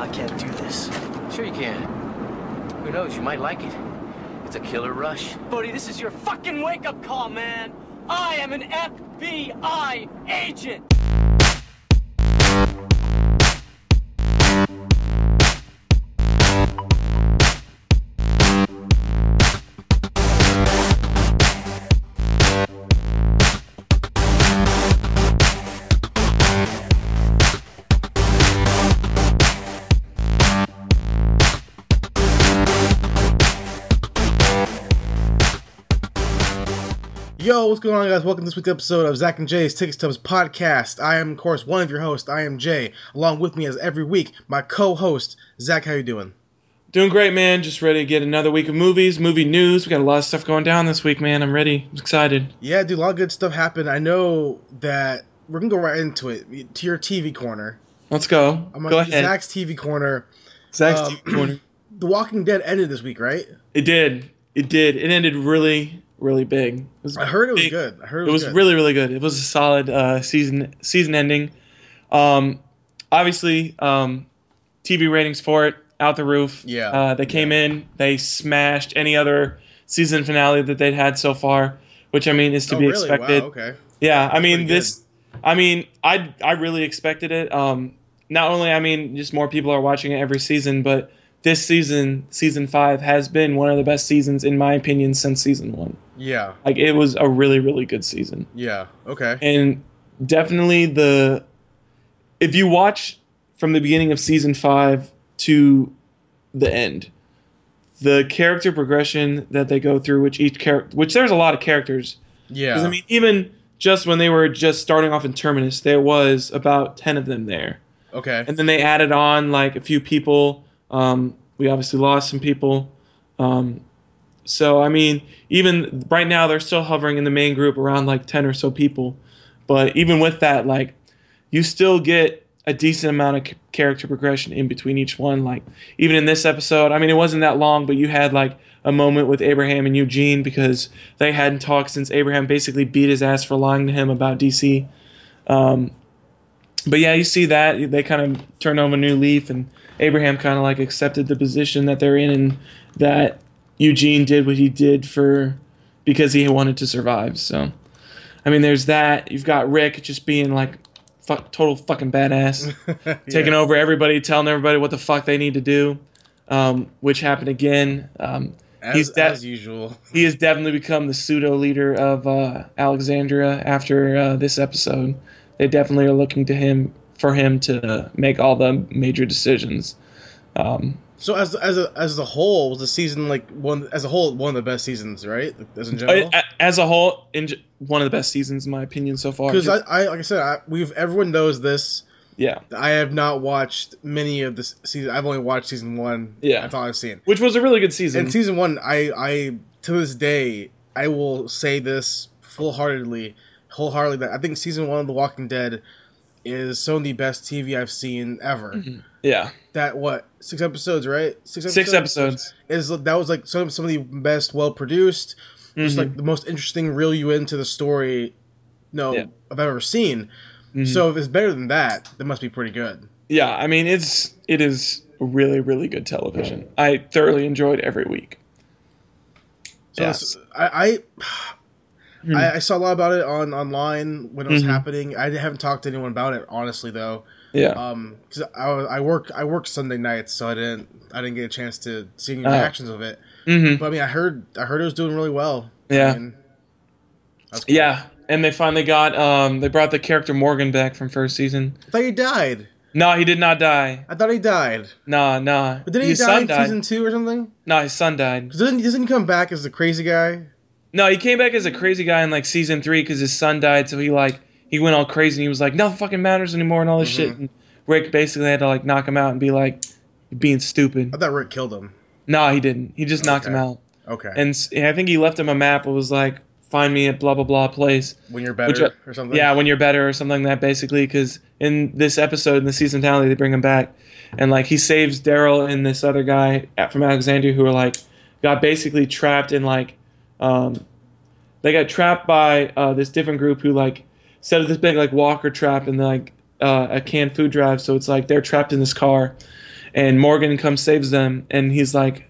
I can't do this. Sure you can. Who knows, you might like it. It's a killer rush. Buddy, this is your fucking wake-up call, man. I am an FBI agent. Yo, what's going on, guys? Welcome to this week's episode of Zach and Jay's Ticket Stubs Podcast. I am, of course, one of your hosts. I am Jay. Along with me, as every week, my co-host, Zach. How you doing? Doing great, man. Just ready to get another week of movies, movie news. We got a lot of stuff going down this week, man. I'm ready. I'm excited. Yeah, dude, a lot of good stuff happened. I know that we're going to go right into it, to your TV corner. Let's go. Go ahead. Zach's TV corner. Zach's TV corner. The Walking Dead ended this week, right? It did. It ended really big. I heard it was good. It was really, really good. It was a solid season ending. Obviously, TV ratings for it, out the roof. Yeah. They came in. They smashed any other season finale that they'd had so far, which, I mean, is to be really? expected. Wow, okay. Yeah, I mean, Pretty I really expected it. Not only, I mean, just more people are watching it every season, but this season, season 5, has been one of the best seasons, in my opinion, since season 1. Yeah. Like, it was a really, really good season. Yeah, okay. And definitely if you watch from the beginning of season 5 to the end, the character progression that they go through, which there's a lot of characters. Yeah. 'Cause, I mean, even just when they were just starting off in Terminus, there was about 10 of them there. Okay. And then they added on, like, a few people. We obviously lost some people. So, I mean, even right now, they're still hovering in the main group around, like, 10 or so people. But even with that, like, you still get a decent amount of character progression in between each one. Like, even in this episode, I mean, it wasn't that long, but you had, like, a moment with Abraham and Eugene because they hadn't talked since Abraham basically beat his ass for lying to him about DC. But yeah, you see that. They kind of turned over a new leaf, and Abraham kind of, like, accepted the position that they're in, and that Eugene did what he did because he wanted to survive. So, I mean, there's that. You've got Rick just being, like, total fucking badass, Yeah. taking over everybody, telling everybody what the fuck they need to do, which happened again. As usual. He has definitely become the pseudo leader of Alexandria after this episode. They definitely are looking to for him to make all the major decisions. So as a whole, was the season one of the best seasons, right? As in general, As a whole, one of the best seasons in my opinion so far. Because I like I said, everyone knows this. Yeah, I have not watched many of this season. I've only watched season 1. Yeah, that's all I've seen. Which was a really good season. And season 1, I to this day, I will say this wholeheartedly that I think season 1 of The Walking Dead is some of the best TV I've seen ever. Mm-hmm. Yeah. That 6 episodes, right? 6 episodes. That was like some of the best, well produced, just like the most interesting, reel you into the story, I've ever seen. Mm-hmm. So if it's better than that, that must be pretty good. Yeah, I mean it is really, really good television. I thoroughly enjoyed every week. So yes. I saw a lot about it online when it was happening. I haven't talked to anyone about it, honestly, though. Yeah. Because I work Sunday nights, so I didn't get a chance to see any reactions of it. Mm-hmm. But I mean, I heard it was doing really well. Yeah. I mean, that's cool. Yeah, and they finally got they brought the character Morgan back from first season. I thought he died. No, he did not die. I thought he died. Nah. But didn't he die in season 2 or something? No, his son died. Doesn't he come back as the crazy guy? No, he came back as a crazy guy in like season 3 because his son died. So he went all crazy and he was like, nothing fucking matters anymore and all this shit. And Rick basically had to like knock him out and be like, you're being stupid. I thought Rick killed him. No, he didn't. He just knocked him out. Okay. And I think he left him a map. It was like, find me at blah blah blah place. When you're better or something. Yeah, when you're better or something like that. Basically, because in this episode, in the season finale, they bring him back, and like he saves Daryl and this other guy from Alexandria who are like got basically trapped in like they got trapped by this different group who like set up this big like walker trap in like a canned food drive. So it's like they're trapped in this car, and Morgan comes saves them, and he was like,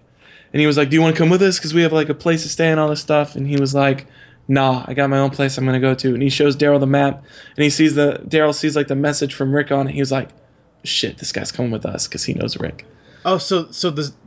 do you want to come with us because we have like a place to stay and all this stuff? And he was like, nah, I got my own place I'm gonna go to. And he shows Daryl the map, and Daryl sees like the message from Rick on it. He was like, shit, this guy's coming with us because he knows Rick. Oh, so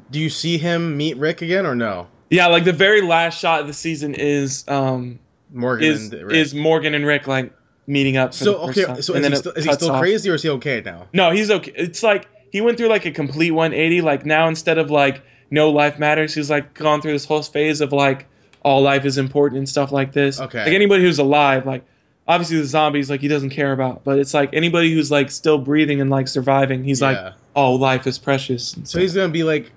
do you see him meet Rick again or no? Yeah, like the very last shot of the season is Morgan and Rick like meeting up. So okay, so is he still crazy or is he okay now? No, he's okay. It's like he went through like a complete 180. Like now instead of like no life matters, he's like gone through this whole phase of like all life is important and stuff like this. Okay. Like anybody who's alive, like obviously the zombies, like he doesn't care about, but it's like anybody who's like still breathing and like surviving, he's like, oh, life is precious. So he's gonna be like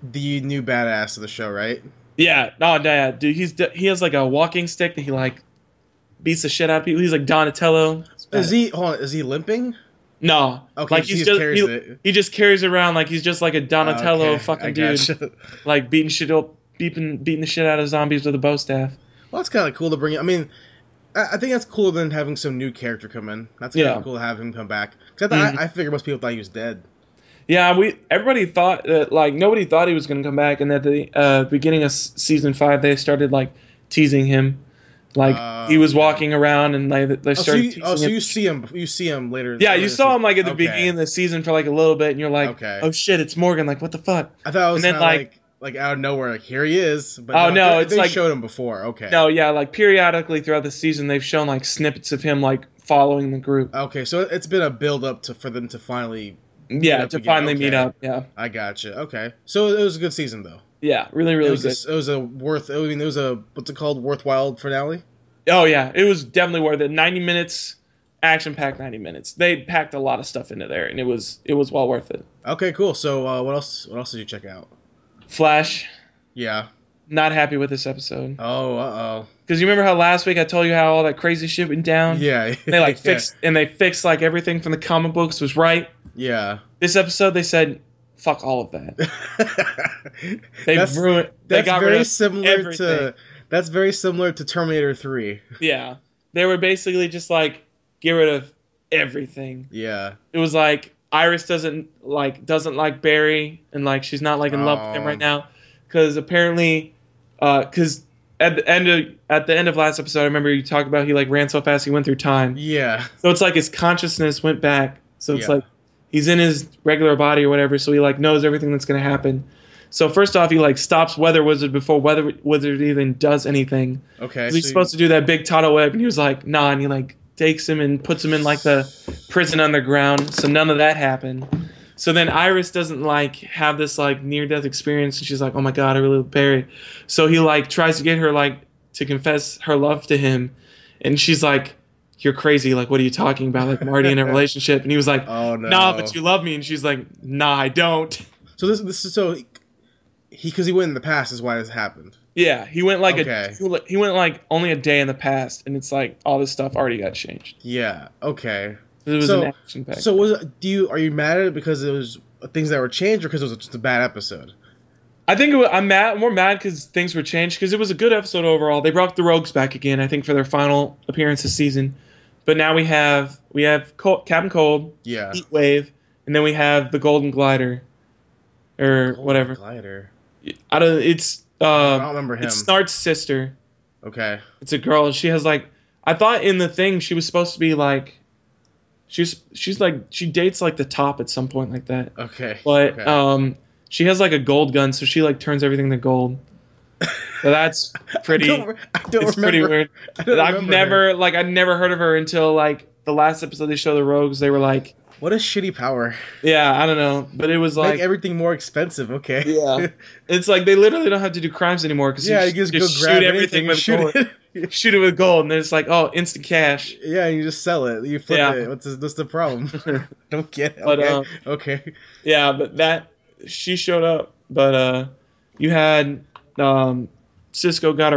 the new badass of the show, right? Yeah. No, dude, he has like a walking stick that he like beats the shit out of people. He's like Donatello. Is he limping? No. Okay, like he just carries it around like he's just like a Donatello fucking dude. Like beating the shit out of zombies with a bow staff. Well, that's kind of cool to bring in. I mean, I think that's cooler than having some new character come in. That's kind of cool to have him come back. Because I figured most people thought he was dead. Yeah, everybody thought that, like, nobody thought he was going to come back, and at the beginning of season 5, they started like teasing him, like he was walking around, and like they started. So you see him later. Yeah, you saw him like at the beginning of the season for like a little bit, and you're like, oh shit, it's Morgan. Like, what the fuck? I thought it was kind of like out of nowhere, like here he is. But they showed him before. Okay. No, yeah, like periodically throughout the season, they've shown like snippets of him like following the group. Okay, so it's been a build up for them to finally. Meet up. Yeah, I gotcha. Okay, so it was a good season though. Yeah, really good. It was a what's it called, worthwhile finale. Oh yeah, it was definitely worth it. 90 minutes, action-packed 90 minutes. They packed a lot of stuff into there, and it was well worth it. Okay, cool. So what else did you check out? Flash. Yeah. Not happy with this episode. Oh. Because you remember how last week I told you how all that crazy shit went down? Yeah. They like fixed like everything from the comic books was right. Yeah. This episode they said fuck all of that. Ruined. That's very similar to Terminator 3. Yeah. They were basically just like get rid of everything. Yeah. It was like Iris doesn't like Barry, and like she's not like in love with him right now because apparently because at the end of last episode I remember you talked about he like ran so fast he went through time. Yeah. So it's like his consciousness went back. So it's like he's in his regular body or whatever, so he like knows everything that's gonna happen. So first off, he like stops Weather Wizard before Weather Wizard even does anything. Okay. He's supposed to do that big tidal web, and he was like, nah, and he like takes him and puts him in like the prison underground. So none of that happened. So then Iris doesn't like have this like near death experience, and she's like, oh my god, I really love Barry. So he like tries to get her like to confess her love to him, and she's like, you're crazy, like what are you talking about, like Marty in a relationship? And he was like, oh no, nah, but you love me. And she's like, nah, I don't. So this is so because he went in the past is why this happened. Yeah, he went like he went like only a day in the past, and it's like all this stuff already got changed. Yeah. Okay. It was an action pack. So are you mad at it because it was things that were changed, or because it was just a bad episode? I think I'm more mad because things were changed, because it was a good episode overall. They brought the Rogues back again, I think, for their final appearance this season. But now we have Captain Cold, Heat Wave, and then we have the Golden Glider, or whatever. Glider. I don't remember him. It's Snart's sister. Okay. It's a girl. She has like, I thought in the thing she was supposed to be like, she's like, she dates like the top at some point like that. Okay. But she has like a gold gun, so she like turns everything to gold. So that's pretty. I don't remember. Pretty weird. I've never heard of her until like the last episode they show the Rogues. They were like, what a shitty power. Yeah, I don't know, but it was like make everything more expensive. Okay. Yeah, it's like they literally don't have to do crimes anymore because you just go shoot everything with gold. Shoot it with gold, and then it's like, oh, instant cash. Yeah, you just sell it. You flip it. What's the problem? Don't get it. But, okay. Yeah, but she showed up, but you had Cisco got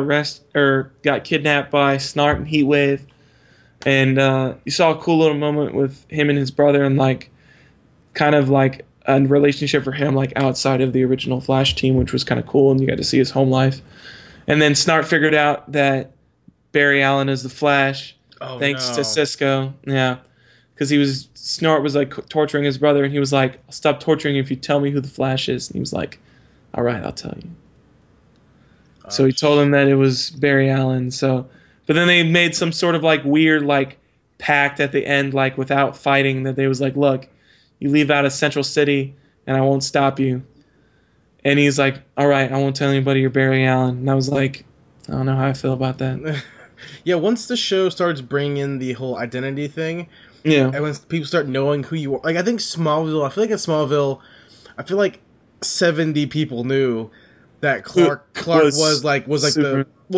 kidnapped by Snart and Heatwave, and you saw a cool little moment with him and his brother, and like kind of like a relationship for him like outside of the original Flash team, which was kind of cool, and you got to see his home life. And then Snart figured out that Barry Allen is the Flash, thanks to Cisco. Yeah, because Snort was like torturing his brother, and he was like, "I'll stop torturing you if you tell me who the Flash is." And he was like, "All right, I'll tell you." So he told him that it was Barry Allen. So, but then they made some sort of like weird like pact at the end, like without fighting. That they was like, "Look, you leave out of Central City, and I won't stop you." And he's like, "All right, I won't tell anybody you're Barry Allen." And I was like, I don't know how I feel about that. Yeah, once the show starts bringing in the whole identity thing, yeah, and when people start knowing who you are, like I think Smallville, I feel like in Smallville, I feel like 70 people knew that Clark was like super. He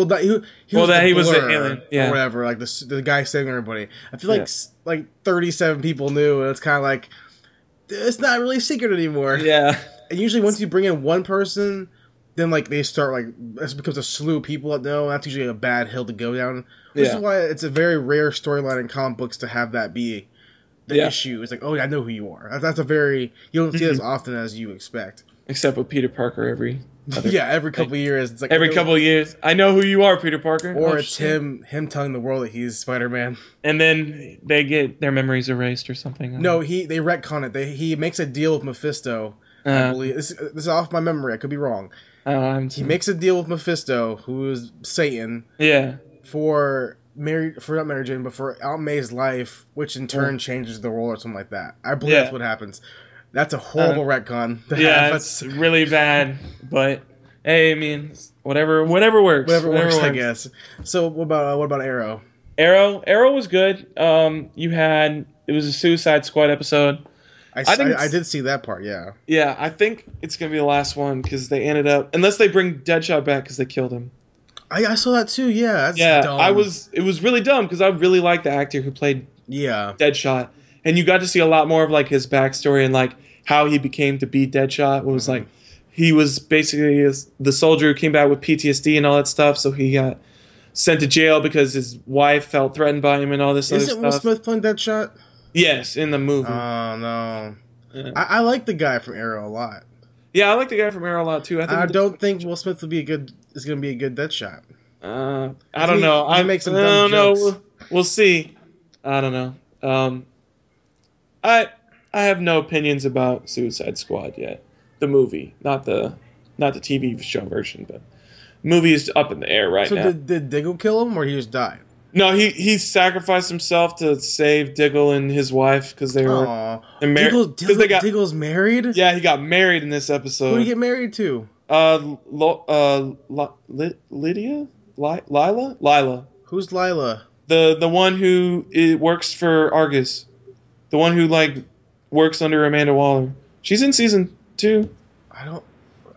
was the alien, yeah, or whatever, like the guy saving everybody. I feel like 37 people knew, and it's kind of like it's not really a secret anymore. Yeah, and usually once you bring in one person, then like they start like it becomes a slew of people that know. That's usually a bad hill to go down. Which is why it's a very rare storyline in comic books to have that be the issue. It's like, oh yeah, I know who you are. That's a very you don't see it as often as you expect. Except with Peter Parker every couple of years. It's like every couple of years. I know who you are, Peter Parker. Or it's him telling the world that he's Spider-Man. And then they get their memories erased or something. No, they retcon it. He makes a deal with Mephisto. I believe this is off my memory. I could be wrong. He makes a deal with Mephisto, who is Satan. Yeah. For not Mary Jane, but for Aunt May's life, which in turn changes the world or something like that. I believe that's what happens. That's a horrible retcon. Yeah, it's really bad. But hey, I mean, whatever works. Whatever works, I guess. So what about Arrow? Arrow was good. It was a Suicide Squad episode. I did see that part. Yeah. Yeah, I think it's gonna be the last one because they ended up unless they bring Deadshot back because they killed him. I saw that too. Yeah. That's dumb. It was really dumb because I really liked the actor who played Deadshot, and you got to see a lot more of like his backstory and like how he became to be Deadshot. It was like he was basically the soldier who came back with PTSD and all that stuff, so he got sent to jail because his wife felt threatened by him and all this other stuff. Isn't Will Smith playing Deadshot? Yes, in the movie. Oh no, yeah. I like the guy from Arrow a lot. Yeah, I like the guy from Arrow a lot too. I don't think Will Smith is going to be a good Deadshot. I don't know. I make some dumb jokes. We'll see. I don't know. I have no opinions about Suicide Squad yet. The movie, not the TV show version, but movie is up in the air right now. So did Diggle kill him, or he just died? No, he sacrificed himself to save Diggle and his wife because they were married. Diggle's married? Yeah, he got married in this episode. Who did he get married to? Lydia? Lila. Who's Lila? The one who works for Argus. The one who like works under Amanda Waller. She's in season 2.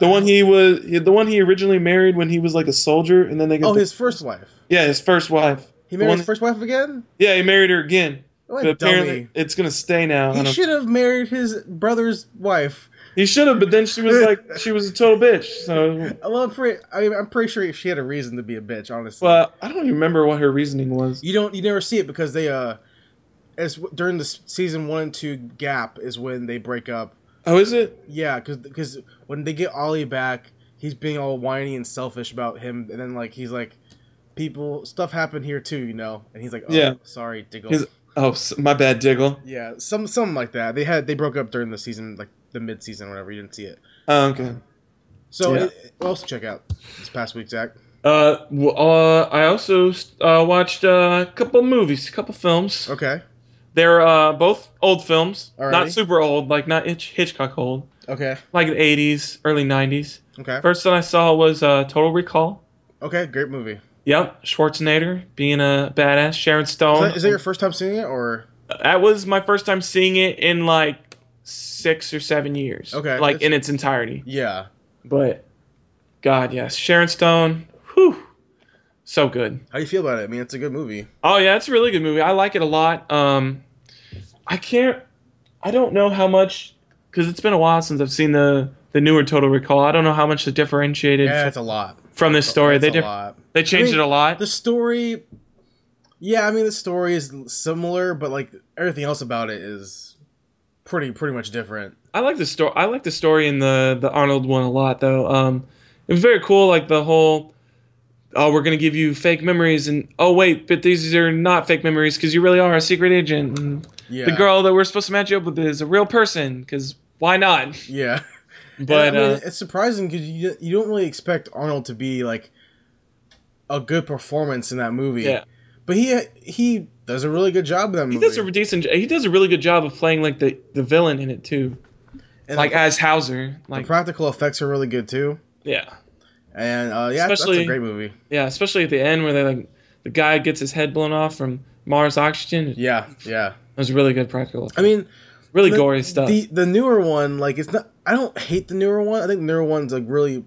The one he originally married when he was like a soldier, and then they got his first wife. Yeah, his first wife. He married his first wife again? Yeah, he married her again. What but apparently it's gonna stay now. He should have married his brother's wife. He should have, but then she was like, she was a total bitch. So I'm pretty sure she had a reason to be a bitch, honestly. Well, I don't even remember what her reasoning was. You never see it because they during the season 1 and 2 gap is when they break up. Oh, is it? Yeah, because when they get Ollie back, he's being all whiny and selfish about him, and then like he's like, stuff happened here too, and he's like, sorry, Diggle. My bad, Diggle. Yeah, something like that. They broke up during the season, like the mid-season or whatever. You didn't see it. Oh, okay. So what else to check out this past week, Zach? I also watched a couple movies, a couple films. Okay. They're both old films. Alrighty. Not super old, like not Hitchcock old. Okay. Like the 80s, early 90s. Okay. First one I saw was Total Recall. Okay, great movie. Yep, Schwarzenegger being a badass. Sharon Stone. Is that your first time seeing it, or? That was my first time seeing it in like 6 or 7 years. Okay. Like in its entirety. Yeah. But, God, yes. Sharon Stone, whew, so good. How do you feel about it? I mean, it's a good movie. Oh, yeah, it's a really good movie. I like it a lot. I don't know how much, because it's been a while since I've seen the newer Total Recall. I don't know how much to differentiate it. Yeah, it's a lot. From this story. It's a lot. They changed it a lot. The story, the story is similar, but like everything else about it is pretty much different. I like the story. I like the story in the Arnold one a lot, though. It was very cool, like the whole oh, we're going to give you fake memories, and oh, wait, but these are not fake memories because you really are a secret agent. And the girl that we're supposed to match you up with is a real person because why not? Yeah. But it's surprising because you don't really expect Arnold to be like a good performance in that movie. Yeah. But he does a really good job in that movie. He does a really good job of playing like the villain in it too. And like as Hauser. Like the practical effects are really good too. Yeah. And that's a great movie. Yeah, especially at the end where the guy gets his head blown off from Mars oxygen. Yeah. It was really good practical effects. I mean, really gory stuff. The newer one, like it's not. I don't hate the newer one. I think the newer one's like really.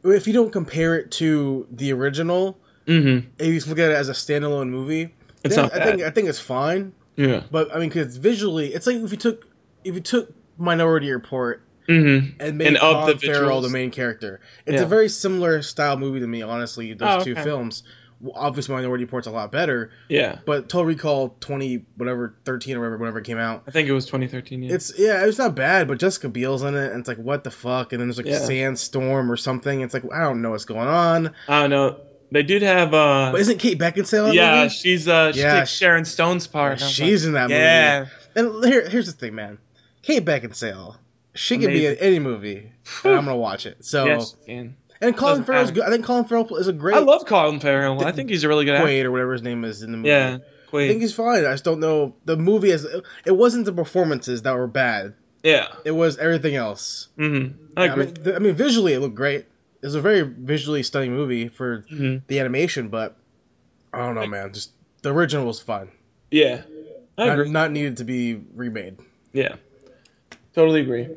If you don't compare it to the original, if you look at it as a standalone movie, it's not bad. I think it's fine. Yeah. But I mean, because visually, it's like if you took Minority Report and made Colin Farrell the main character. It's a very similar style movie to me, honestly. Those two films. Obviously, Minority Report's a lot better. Yeah. But Total Recall 13 or whatever it came out. I think it was 2013. Yeah. It's not bad, but Jessica Biel's in it, and it's like, what the fuck? And then there's like a sandstorm or something. It's like, I don't know what's going on. I don't know. They did have. But isn't Kate Beckinsale in that movie? She takes Sharon Stone's part. She's in that movie. Yeah. And here's the thing, man. Kate Beckinsale, she can be in any movie, and I'm gonna watch it. So. Yes, you can. And Colin Farrell's good. I think Colin Farrell is a great. I love Colin Farrell. I think he's a really good actor. Quaid or whatever his name is in the movie. Yeah, Quaid. I think he's fine. I just don't know the movie. It wasn't the performances that were bad. Yeah, it was everything else. I agree. I mean, visually it looked great. It was a very visually stunning movie for the animation, but I don't know, man. Just the original was fun. Yeah, I agree. Not needed to be remade. Yeah, totally agree.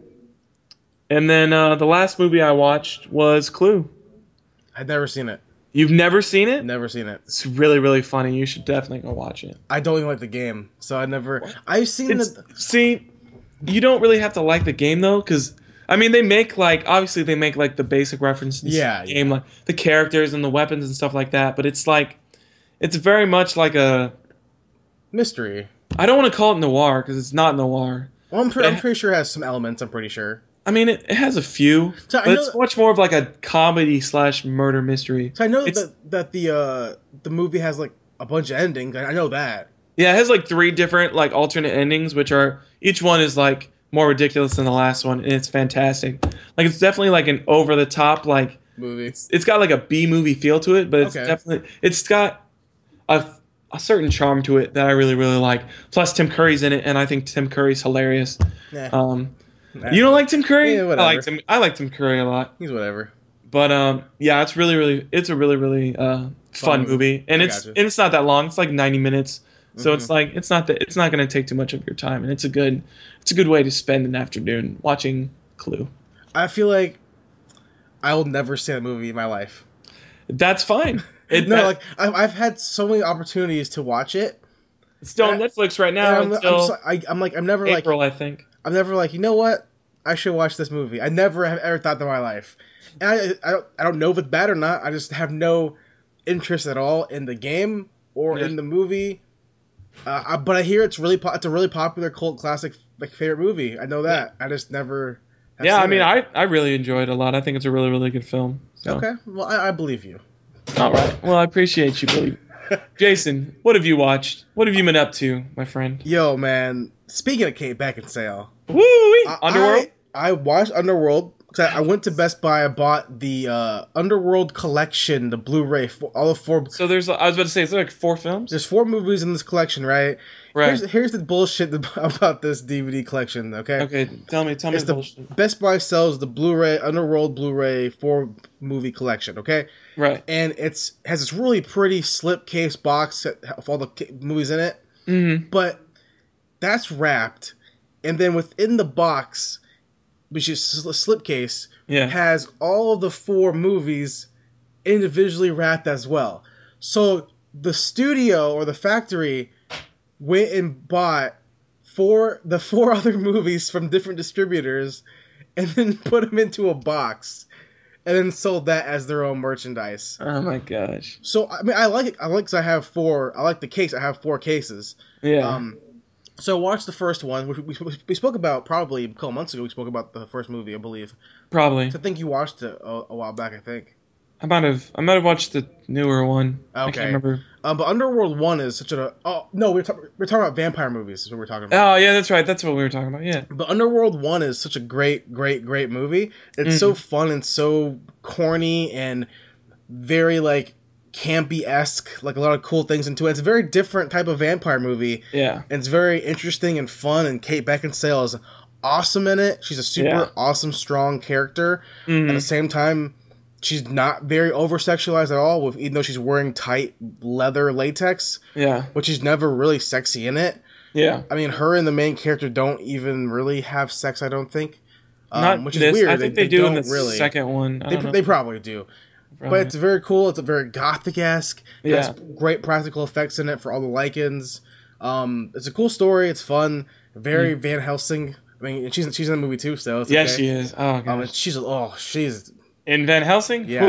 And then the last movie I watched was Clue. I'd never seen it. You've never seen it? Never seen it. It's really, really funny. You should definitely go watch it. I don't even like the game, so I never. I've seen See, you don't really have to like the game though, because I mean they make obviously they make the basic references. To the game, like the characters and the weapons and stuff like that. But it's very much like a mystery. I don't want to call it noir because it's not noir. Well, I'm pretty sure it has some elements. I'm pretty sure. I mean, it has a few, but it's much more of like a comedy / murder mystery. So I know that the movie has like a bunch of endings. I know that. Yeah, it has like 3 different alternate endings, which are each one is more ridiculous than the last one, and it's fantastic. Like it's definitely like an over the top movie. It's got like a B movie feel to it, but it's got a certain charm to it that I really, really like. Plus, Tim Curry's in it, and I think Tim Curry's hilarious. Yeah. You don't like Tim Curry? Yeah, whatever. I like Tim Curry a lot. He's whatever. But yeah, it's a really, really fun movie, and it's not that long. It's like 90 minutes, so it's not going to take too much of your time, and it's a good way to spend an afternoon watching Clue. I feel like I will never see that movie in my life. That's fine. I've had so many opportunities to watch it. It's still on Netflix right now. I'm never April, I think. I'm never like, you know what? I should watch this movie. I never have ever thought that in my life. And I don't know if it's bad or not. I just have no interest at all in the game or in the movie. But I hear it's a really popular cult classic, favorite movie. I know that. I just never have seen I mean, it. I really enjoy it a lot. I think it's a really, really good film. So. Okay. Well, I believe you. All right. Well, I appreciate you believing. Jason, what have you watched? What have you been up to, my friend? Yo, man. Speaking of Kate Beckinsale. Woo! Underworld? I watched Underworld. I went to Best Buy. I bought the Underworld collection, the Blu-ray, all 4. So I was about to say, is there 4 films? There's 4 movies in this collection, right? Right. Here's the bullshit about this DVD collection, okay? Okay, tell me the bullshit. Best Buy sells the Blu-ray, Underworld Blu-ray 4-movie collection, okay? Right. And has this really pretty slipcase box of all the movies in it. Mm-hmm. But that's wrapped, and then within the box, which is a slipcase, has all of the 4 movies individually wrapped as well. So the studio or the factory went and bought the 4 other movies from different distributors and then put them into a box and then sold that as their own merchandise. Oh my gosh. So, I mean, I like it. I like because I have 4. I like the case. I have 4 cases. Yeah. So I watched the first one, which we spoke about probably a couple months ago. We spoke about the first movie, I believe. Probably. So I think you watched it a while back, I think. I might have watched the newer one. Okay. I can't remember. But Underworld 1 is such a... Oh, no, we're talking about vampire movies is what we're talking about. Oh, yeah, that's right. That's what we were talking about, yeah. But Underworld 1 is such a great movie. It's so fun and so corny and very, like, campy-esque. Like, a lot of cool things into it. It's a very different type of vampire movie. Yeah. And it's very interesting and fun, and Kate Beckinsale is awesome in it. She's a super awesome, strong character. At the same time... She's not very over-sexualized at all, even though she's wearing tight leather latex. Yeah. But she's never really sexy in it. Yeah. I mean, her and the main character don't even really have sex, I don't think. Which is weird. I think they do in the second one. They probably do. But it's very cool. It's a very gothic-esque. It has great practical effects in it for all the Lycans. It's a cool story. It's fun. Very Van Helsing. I mean, she's in the movie too, so it's okay. She is. Oh, gosh. She's... In Van Helsing? Yeah,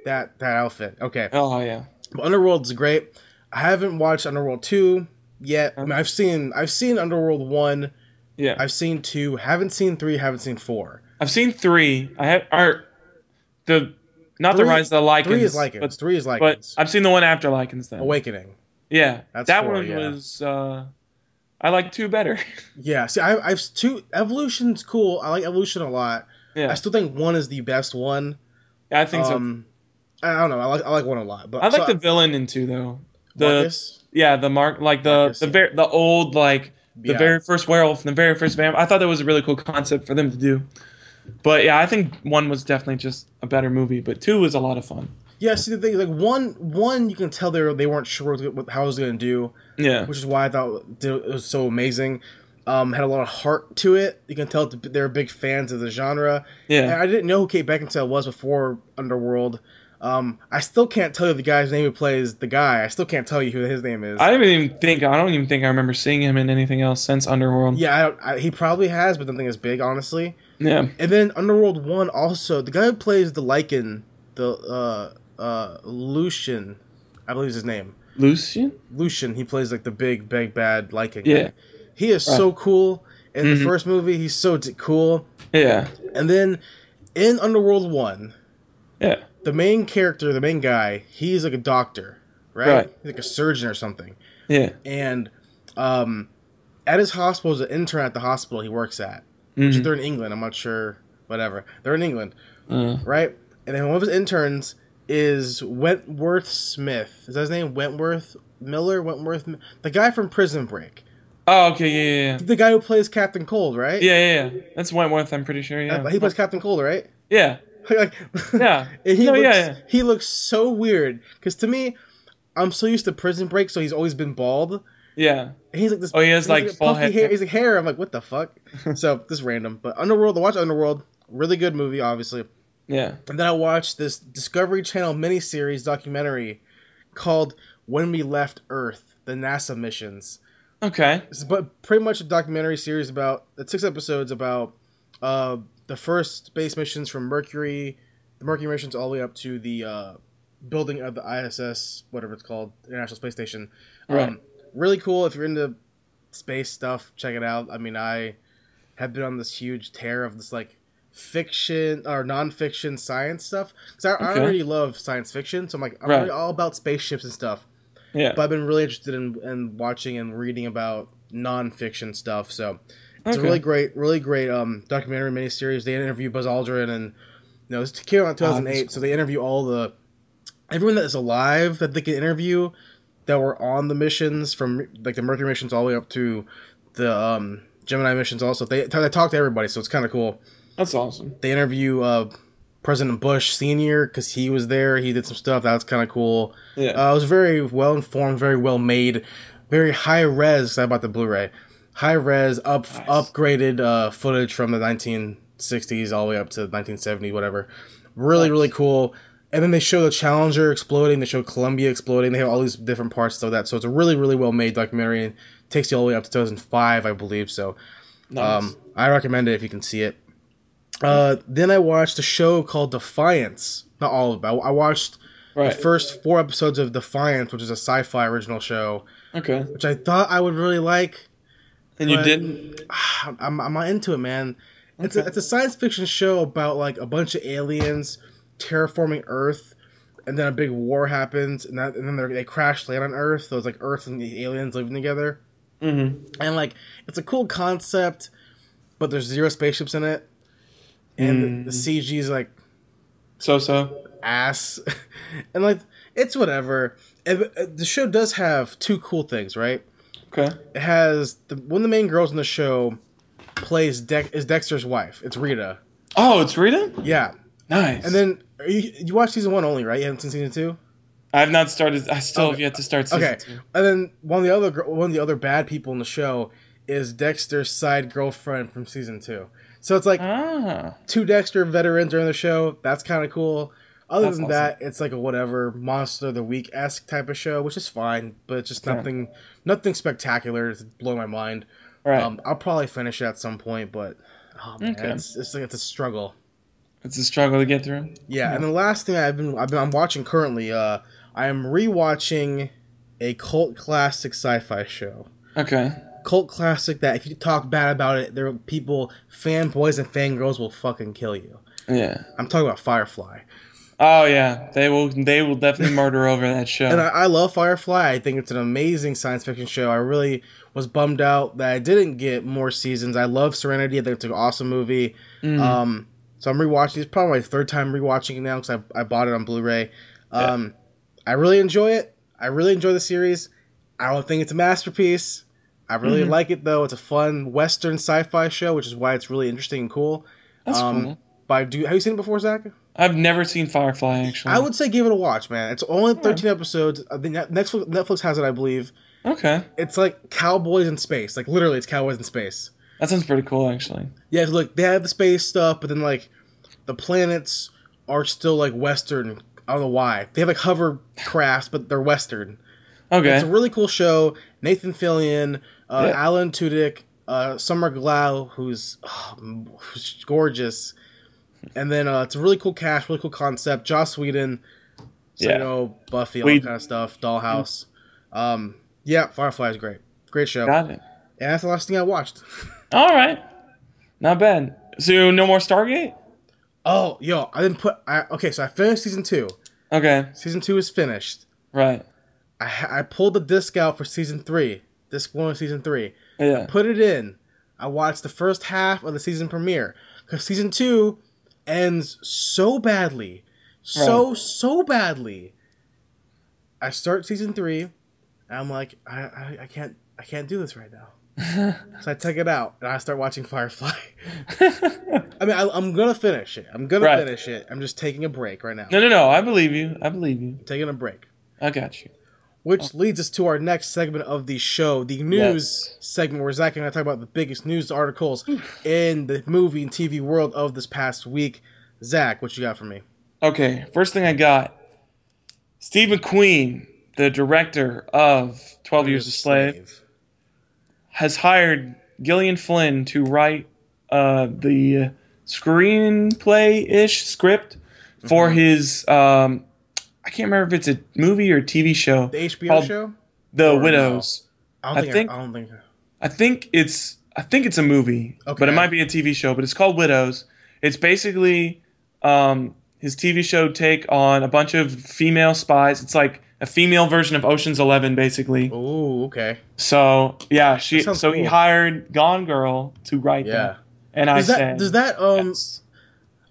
that outfit. Okay. Oh, yeah. But Underworld's great. I haven't watched Underworld 2 yet. I mean, I've seen Underworld 1. Yeah. I've seen 2. Haven't seen 3. Haven't seen 4. I've seen 3. The Rise of the Lycans. 3 is Lycans. 3 is Lycans. But I've seen the one after Lycans then. Awakening. Yeah. That 4, one was... I like 2 better. Yeah. See, I've 2... Evolution's cool. I like Evolution a lot. Yeah. I still think 1 is the best one. Yeah, I think so. I don't know. I like 1 a lot, but I like the villain in 2 though. Marcus? The old the very first werewolf and the very first vampire. I thought that was a really cool concept for them to do. But yeah, I think 1 was definitely just a better movie, but 2 was a lot of fun. Yeah, see the thing, like one you can tell they weren't sure how it was going to do. Yeah, which is why I thought it was so amazing. Had a lot of heart to it. You can tell they're big fans of the genre. Yeah. And I didn't know who Kate Beckinsale was before Underworld. I still can't tell you the guy's name who plays the guy. I still can't tell you who his name is. I don't even think I remember seeing him in anything else since Underworld. Yeah, he probably has, but nothing as big, honestly. Yeah. And then Underworld 1 also, the guy who plays the Lycan, Lucian, I believe is his name. Lucian, he plays like the big bad Lycan guy. He is so cool. In the first movie, he's so cool. Yeah. And then in Underworld 1, the main character, the main guy, he's like a doctor, right? He's like a surgeon or something. Yeah. And at his hospital, there's an intern at the hospital he works at. Which they're in England. I'm not sure. Whatever. They're in England. Right? And then one of his interns is Wentworth Smith. Is that his name? Wentworth Miller? The guy from Prison Break. Oh, okay, yeah. The guy who plays Captain Cold, right? Yeah. That's Wentworth, I'm pretty sure, yeah. He plays Captain Cold, right? Yeah. Yeah. And he looks so weird. Because to me, I'm so used to Prison Break, so he's always been bald. Yeah. And he's like this... Oh, he has like full puffy hair. He's like hair. I'm like, what the fuck? So, this is random. But Underworld, I watched Underworld. Really good movie, obviously. Yeah. And then I watched this Discovery Channel miniseries documentary called When We Left Earth, the NASA missions. Okay. But pretty much a documentary series about 6 episodes about the first space missions from Mercury, the Mercury missions all the way up to the building of the ISS, whatever it's called, International Space Station. Right. Really cool. If you're into space stuff, check it out. I mean, I have been on this huge tear of this like fiction or non-fiction science stuff because I already love science fiction, so I'm already all about spaceships and stuff. Yeah. But I've been really interested in watching and reading about non-fiction stuff. So it's a really great documentary miniseries. They interview Buzz Aldrin, and this came out in 2008. So they interview everyone that is alive that they can interview that were on the missions from like the Mercury missions all the way up to the Gemini missions. Also, they talk to everybody, so it's kind of cool. That's awesome. They interview President Bush Sr. because he was there. He did some stuff. That was kind of cool. Yeah. It was very well informed, very well made, very high res. I bought the Blu-ray. High res, upgraded footage from the 1960s all the way up to 1970, whatever. Really cool. And then they show the Challenger exploding. They show Columbia exploding. They have all these different parts of that. So it's a really well made documentary. And it takes you all the way up to 2005, I believe. So nice. I recommend it if you can see it. Then I watched a show called Defiance. Not all of it. I watched the first 4 episodes of Defiance, which is a sci-fi original show. Okay. Which I thought I would really like. And you didn't? I'm not into it, man. Okay. It's a science fiction show about like a bunch of aliens terraforming Earth, and then a big war happens, and then they crash land on Earth. So it's like Earth and the aliens living together. Mm-hmm. And like it's a cool concept, but there's 0 spaceships in it, and the CG is like so ass, and like it's whatever. And the show does have 2 cool things, right? Okay. It has one of the main girls in the show plays is Dexter's wife. It's Rita. Oh, it's Rita? Yeah. Nice. And then you watched season 1 only, right? You haven't seen season 2? I have not started. I still have yet to start season 2. And then one of the other bad people in the show is Dexter's side girlfriend from season 2. So it's like 2 Dexter veterans are in the show. That's kind of cool. Other than that, it's like a whatever Monster of the Week-esque type of show, which is fine, but it's just nothing spectacular to blow my mind. Right. I'll probably finish it at some point, but it's like it's a struggle. It's a struggle to get through. Yeah, and the last thing I'm watching currently, I am rewatching a cult classic sci-fi show. Okay. Cult classic that if you talk bad about it, there are people, fanboys and fangirls will fucking kill you. Yeah. I'm talking about Firefly. Oh yeah, they will definitely murder over that show. And I love Firefly. I think it's an amazing science fiction show. I really was bummed out that I didn't get more seasons. I love Serenity. I think it's an awesome movie. So I'm rewatching. It's probably my 3rd time rewatching it now because I bought it on Blu-ray. I really enjoy it. I really enjoy the series. I don't think it's a masterpiece. I really like it though. It's a fun Western sci-fi show, which is why it's really interesting and cool. That's cool. Have you seen it before, Zach? I've never seen Firefly, actually. I would say give it a watch, man. It's only 13 episodes. I think Netflix has it, I believe. Okay. It's like cowboys in space. Like, literally, it's cowboys in space. That sounds pretty cool, actually. Yeah, look, they have the space stuff, but then, like, the planets are still, like, Western. I don't know why. They have, like, hovercrafts, but they're Western. Okay. It's a really cool show. Nathan Fillion, Alan Tudyk, Summer Glau, who's gorgeous. And then it's a really cool cast, really cool concept. Joss Whedon, Buffy, all that kind of stuff. Dollhouse. Firefly is great. Great show. Got it. And that's the last thing I watched. All right. Not bad. So no more Stargate? Oh, yo, I didn't put... so I finished season 2. Okay. Season 2 is finished. Right. I pulled the disc out for season 3. Disc 1 of season 3. Yeah. I put it in. I watched the first half of the season premiere. Because season 2... ends so badly. So badly. I start season 3, and I'm like, I can't do this right now. So I take it out, and I start watching Firefly. I mean, I'm going to finish it. Finish it. I'm just taking a break right now. No. I believe you. Taking a break. I got you. Which leads us to our next segment of the show, the news segment, where Zach and I talk about the biggest news articles in the movie and TV world of this past week. Zach, what you got for me? Okay, first thing I got. Steve McQueen, the director of 12 Years a Slave, has hired Gillian Flynn to write the screenplay-ish script for his... I can't remember if it's a movie or a TV show. The HBO show? The Widows. No? I think it's a movie, but it might be a TV show. But it's called Widows. It's basically his TV show take on a bunch of female spies. It's like a female version of Ocean's 11, basically. Oh, okay. So yeah, cool. He hired Gone Girl to write that. And does that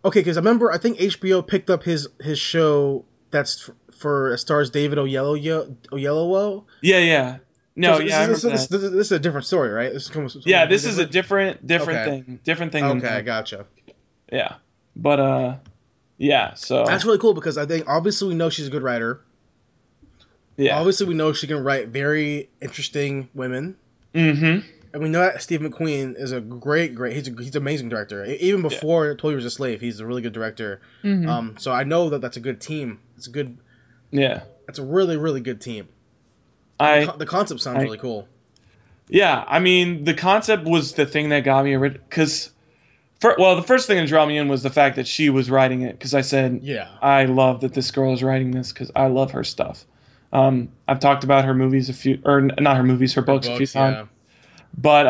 okay? Because I think HBO picked up his show. That's for stars David Oyelowo. Yeah. No, this is a different story, right? This is a different thing. Different thing. Okay, gotcha. Yeah, but so that's really cool because I think obviously we know she's a good writer. Yeah, obviously we know she can write very interesting women. Mm-hmm. And we know that Steve McQueen is a great. He's an amazing director. Even before 12 Years a Slave, he's a really good director. Mm-hmm. So I know that's a good team. It's a good. Yeah. It's a really, really good team. The concept sounds really cool. Yeah, I mean, the concept was the thing that got me, because, the first thing that drew me in was the fact that she was writing it, because I said, I love that this girl is writing this, because I love her stuff. I've talked about her movies her books a few times. Yeah. But,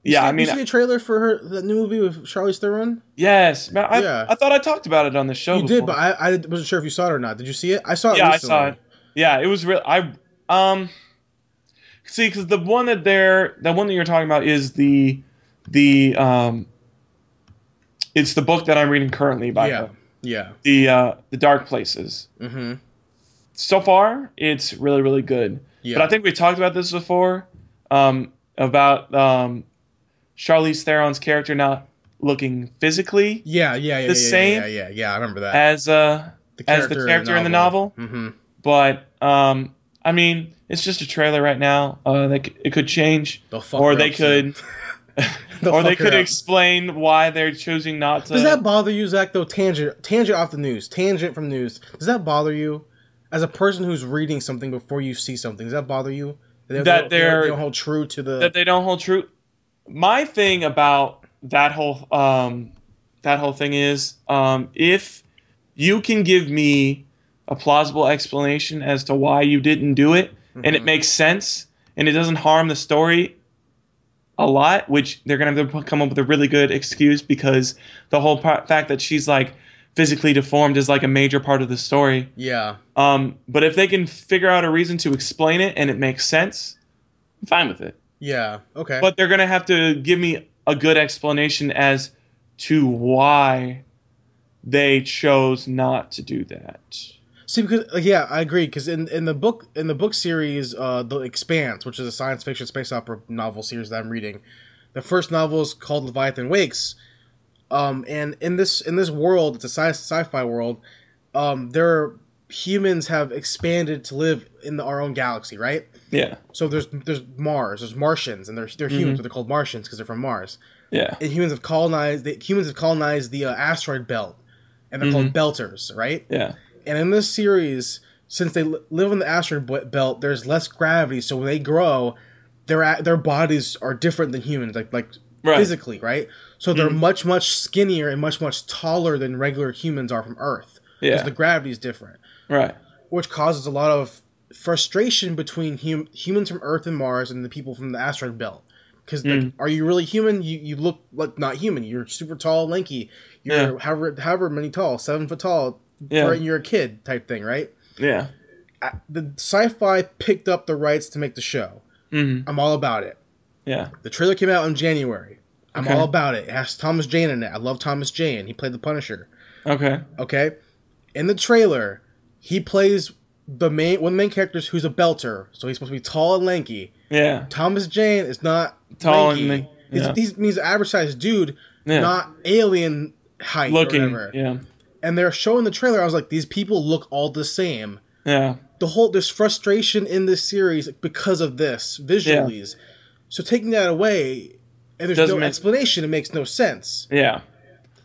You see a trailer for that new movie with Charlize Theron? Yes, man. I thought I talked about it on the show. You did, but I wasn't sure if you saw it or not. Did you see it? I saw it. Yeah, recently. I saw it. Yeah, it was real. See, because the one that you're talking about is the it's the book that I'm reading currently by her. Yeah. The Dark Places. Mm-hmm. So far, it's really, really good. Yeah. But I think we talked about this before, about Charlize Theron's character not looking physically the same. Yeah, I remember that. As the character in the novel. Mm-hmm. But I mean, it's just a trailer right now. It could change, or they could. Or they could explain why they're choosing not to. Does that bother you, Zach, though? Tangent off the news. Tangent from news. Does that bother you? As a person who's reading something before you see something, does that bother you? They don't hold true to the... That they don't hold true? My thing about that whole thing is, if you can give me a plausible explanation as to why you didn't do it, and it makes sense, and it doesn't harm the story a lot, which they're going to have to come up with a really good excuse, because the whole fact that she's like physically deformed is like a major part of the story. Yeah. But if they can figure out a reason to explain it and it makes sense, I'm fine with it. Yeah. Okay. But they're going to have to give me a good explanation as to why they chose not to do that. See, because I agree. Because in the book series, The Expanse, which is a science fiction space opera novel series that I'm reading, the first novel is called Leviathan Wakes. And in this world, it's a sci-fi world. Humans have expanded to live in our own galaxy, right? Yeah. So there's Mars, there's Martians, and they're humans, but they're called Martians because they're from Mars. Yeah. And humans have colonized the asteroid belt, and they're called Belters, right? Yeah. And in this series, since they live in the asteroid belt, there's less gravity. So when they grow, their bodies are different than humans, like right. Physically, right? So they're much, much skinnier and much, much taller than regular humans are from Earth. Yeah. Because the gravity is different. Right. Which causes a lot of frustration between humans from Earth and Mars and the people from the asteroid belt. Because are you really human? You look like not human. You're super tall, lanky. You're however many tall, 7 foot tall. Yeah. And you're a kid type thing, right? Yeah. The sci-fi picked up the rights to make the show. Mm-hmm. I'm all about it. Yeah. The trailer came out in January. I'm all about it. It has Thomas Jane in it. I love Thomas Jane. He played the Punisher. Okay. In the trailer, he plays one of the main characters who's a belter. So he's supposed to be tall and lanky. Yeah. Thomas Jane is not tall lanky. He's an average sized dude, not alien height looking. Or whatever. Yeah. And they're showing the trailer. I was like, these people look all the same. Yeah. There's frustration in this series because of this visually. Yeah. So taking that away, and there's no explanation, it makes no sense. Yeah.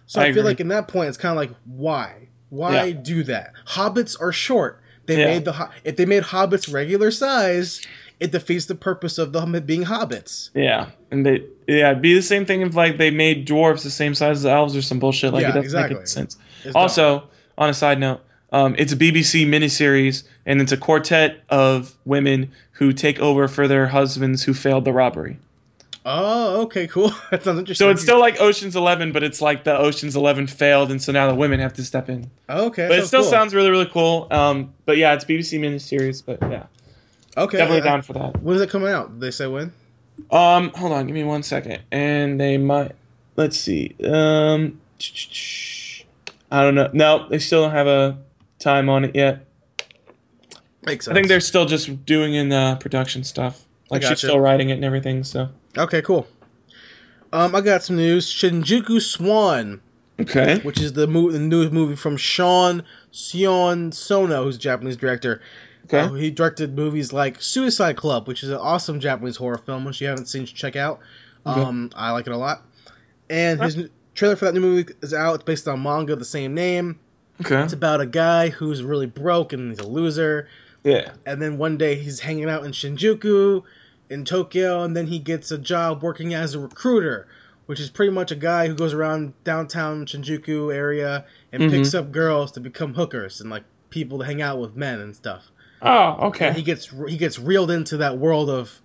So I feel like in that point, it's kind of like, why? Why do that? Hobbits are short. If they made hobbits regular size, it defeats the purpose of them being hobbits. Yeah, and it'd be the same thing if like they made dwarves the same size as elves or some bullshit. Like it doesn't make any sense. Also, on a side note, it's a BBC miniseries, and it's a quartet of women who take over for their husbands who failed the robbery. Oh, okay, cool. That sounds interesting. So it's still like Ocean's 11, but it's like the Ocean's 11 failed, and so now the women have to step in. Okay, but it still sounds really, really cool. But yeah, it's BBC miniseries, but yeah. Okay, definitely down for that. When is it coming out? Did they say when? Hold on, give me 1 second, and they might. Let's see. I don't know. No, they still don't have a time on it yet. Makes sense. I think they're still just doing in production stuff. Like she's still writing it and everything. So. Okay, cool. I got some news. Shinjuku Swan. Okay. Which is the new movie from Sion Sono, who's a Japanese director. Okay. He directed movies like Suicide Club, which is an awesome Japanese horror film, which you haven't seen, check out. I like it a lot. And his trailer for that new movie is out. It's based on manga of the same name. Okay. It's about a guy who's really broke and he's a loser. Yeah. And then one day he's hanging out in Shinjuku, in Tokyo, and then he gets a job working as a recruiter, which is pretty much a guy who goes around downtown Shinjuku area and picks up girls to become hookers and like people to hang out with men and stuff. Oh, okay. And he gets reeled into that world of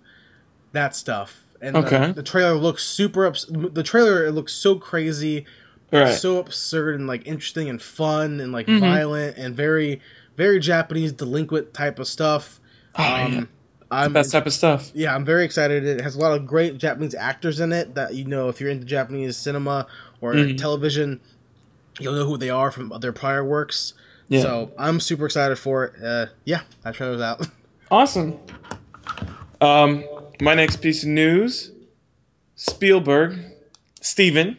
that stuff, And the trailer looks the trailer, it looks so crazy, so absurd and like interesting and fun and like violent and very, very Japanese delinquent type of stuff. It's the best type of stuff. Yeah, I'm very excited. It has a lot of great Japanese actors in it that, if you're into Japanese cinema or television, you'll know who they are from their prior works. Yeah. So I'm super excited for it. That trailer's out. Awesome. My next piece of news: Spielberg, Steven,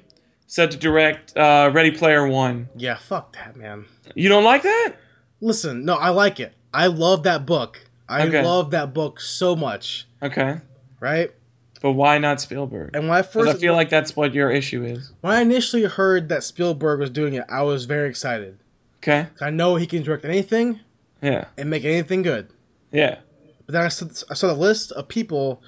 set to direct Ready Player One. Yeah, fuck that, man. You don't like that? Listen, no, I like it. I love that book. I love that book so much. Okay. Right? But why not Spielberg? And when I feel like that's what your issue is. When I initially heard that Spielberg was doing it, I was very excited. Okay. I know he can direct anything. Yeah. And make anything good. Yeah. But then I saw the list of people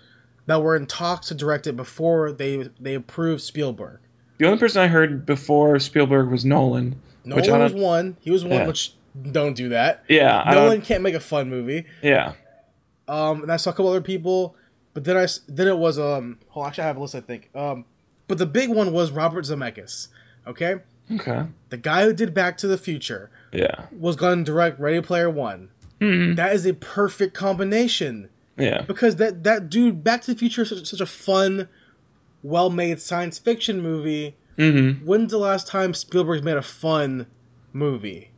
that were in talks to direct it before they approved Spielberg. The only person I heard before Spielberg was Nolan. Nolan was one. He was one, which don't do that. Yeah. Nolan can't make a fun movie. Yeah. And I saw a couple other people, but then it was actually I have a list, I think. But the big one was Robert Zemeckis. Okay. Okay. The guy who did Back to the Future. Yeah. Was going to direct Ready Player One. Mm-hmm. That is a perfect combination. Yeah. Because that dude, Back to the Future, is such a fun, well-made science fiction movie. Mm-hmm. When's the last time Spielberg's made a fun movie?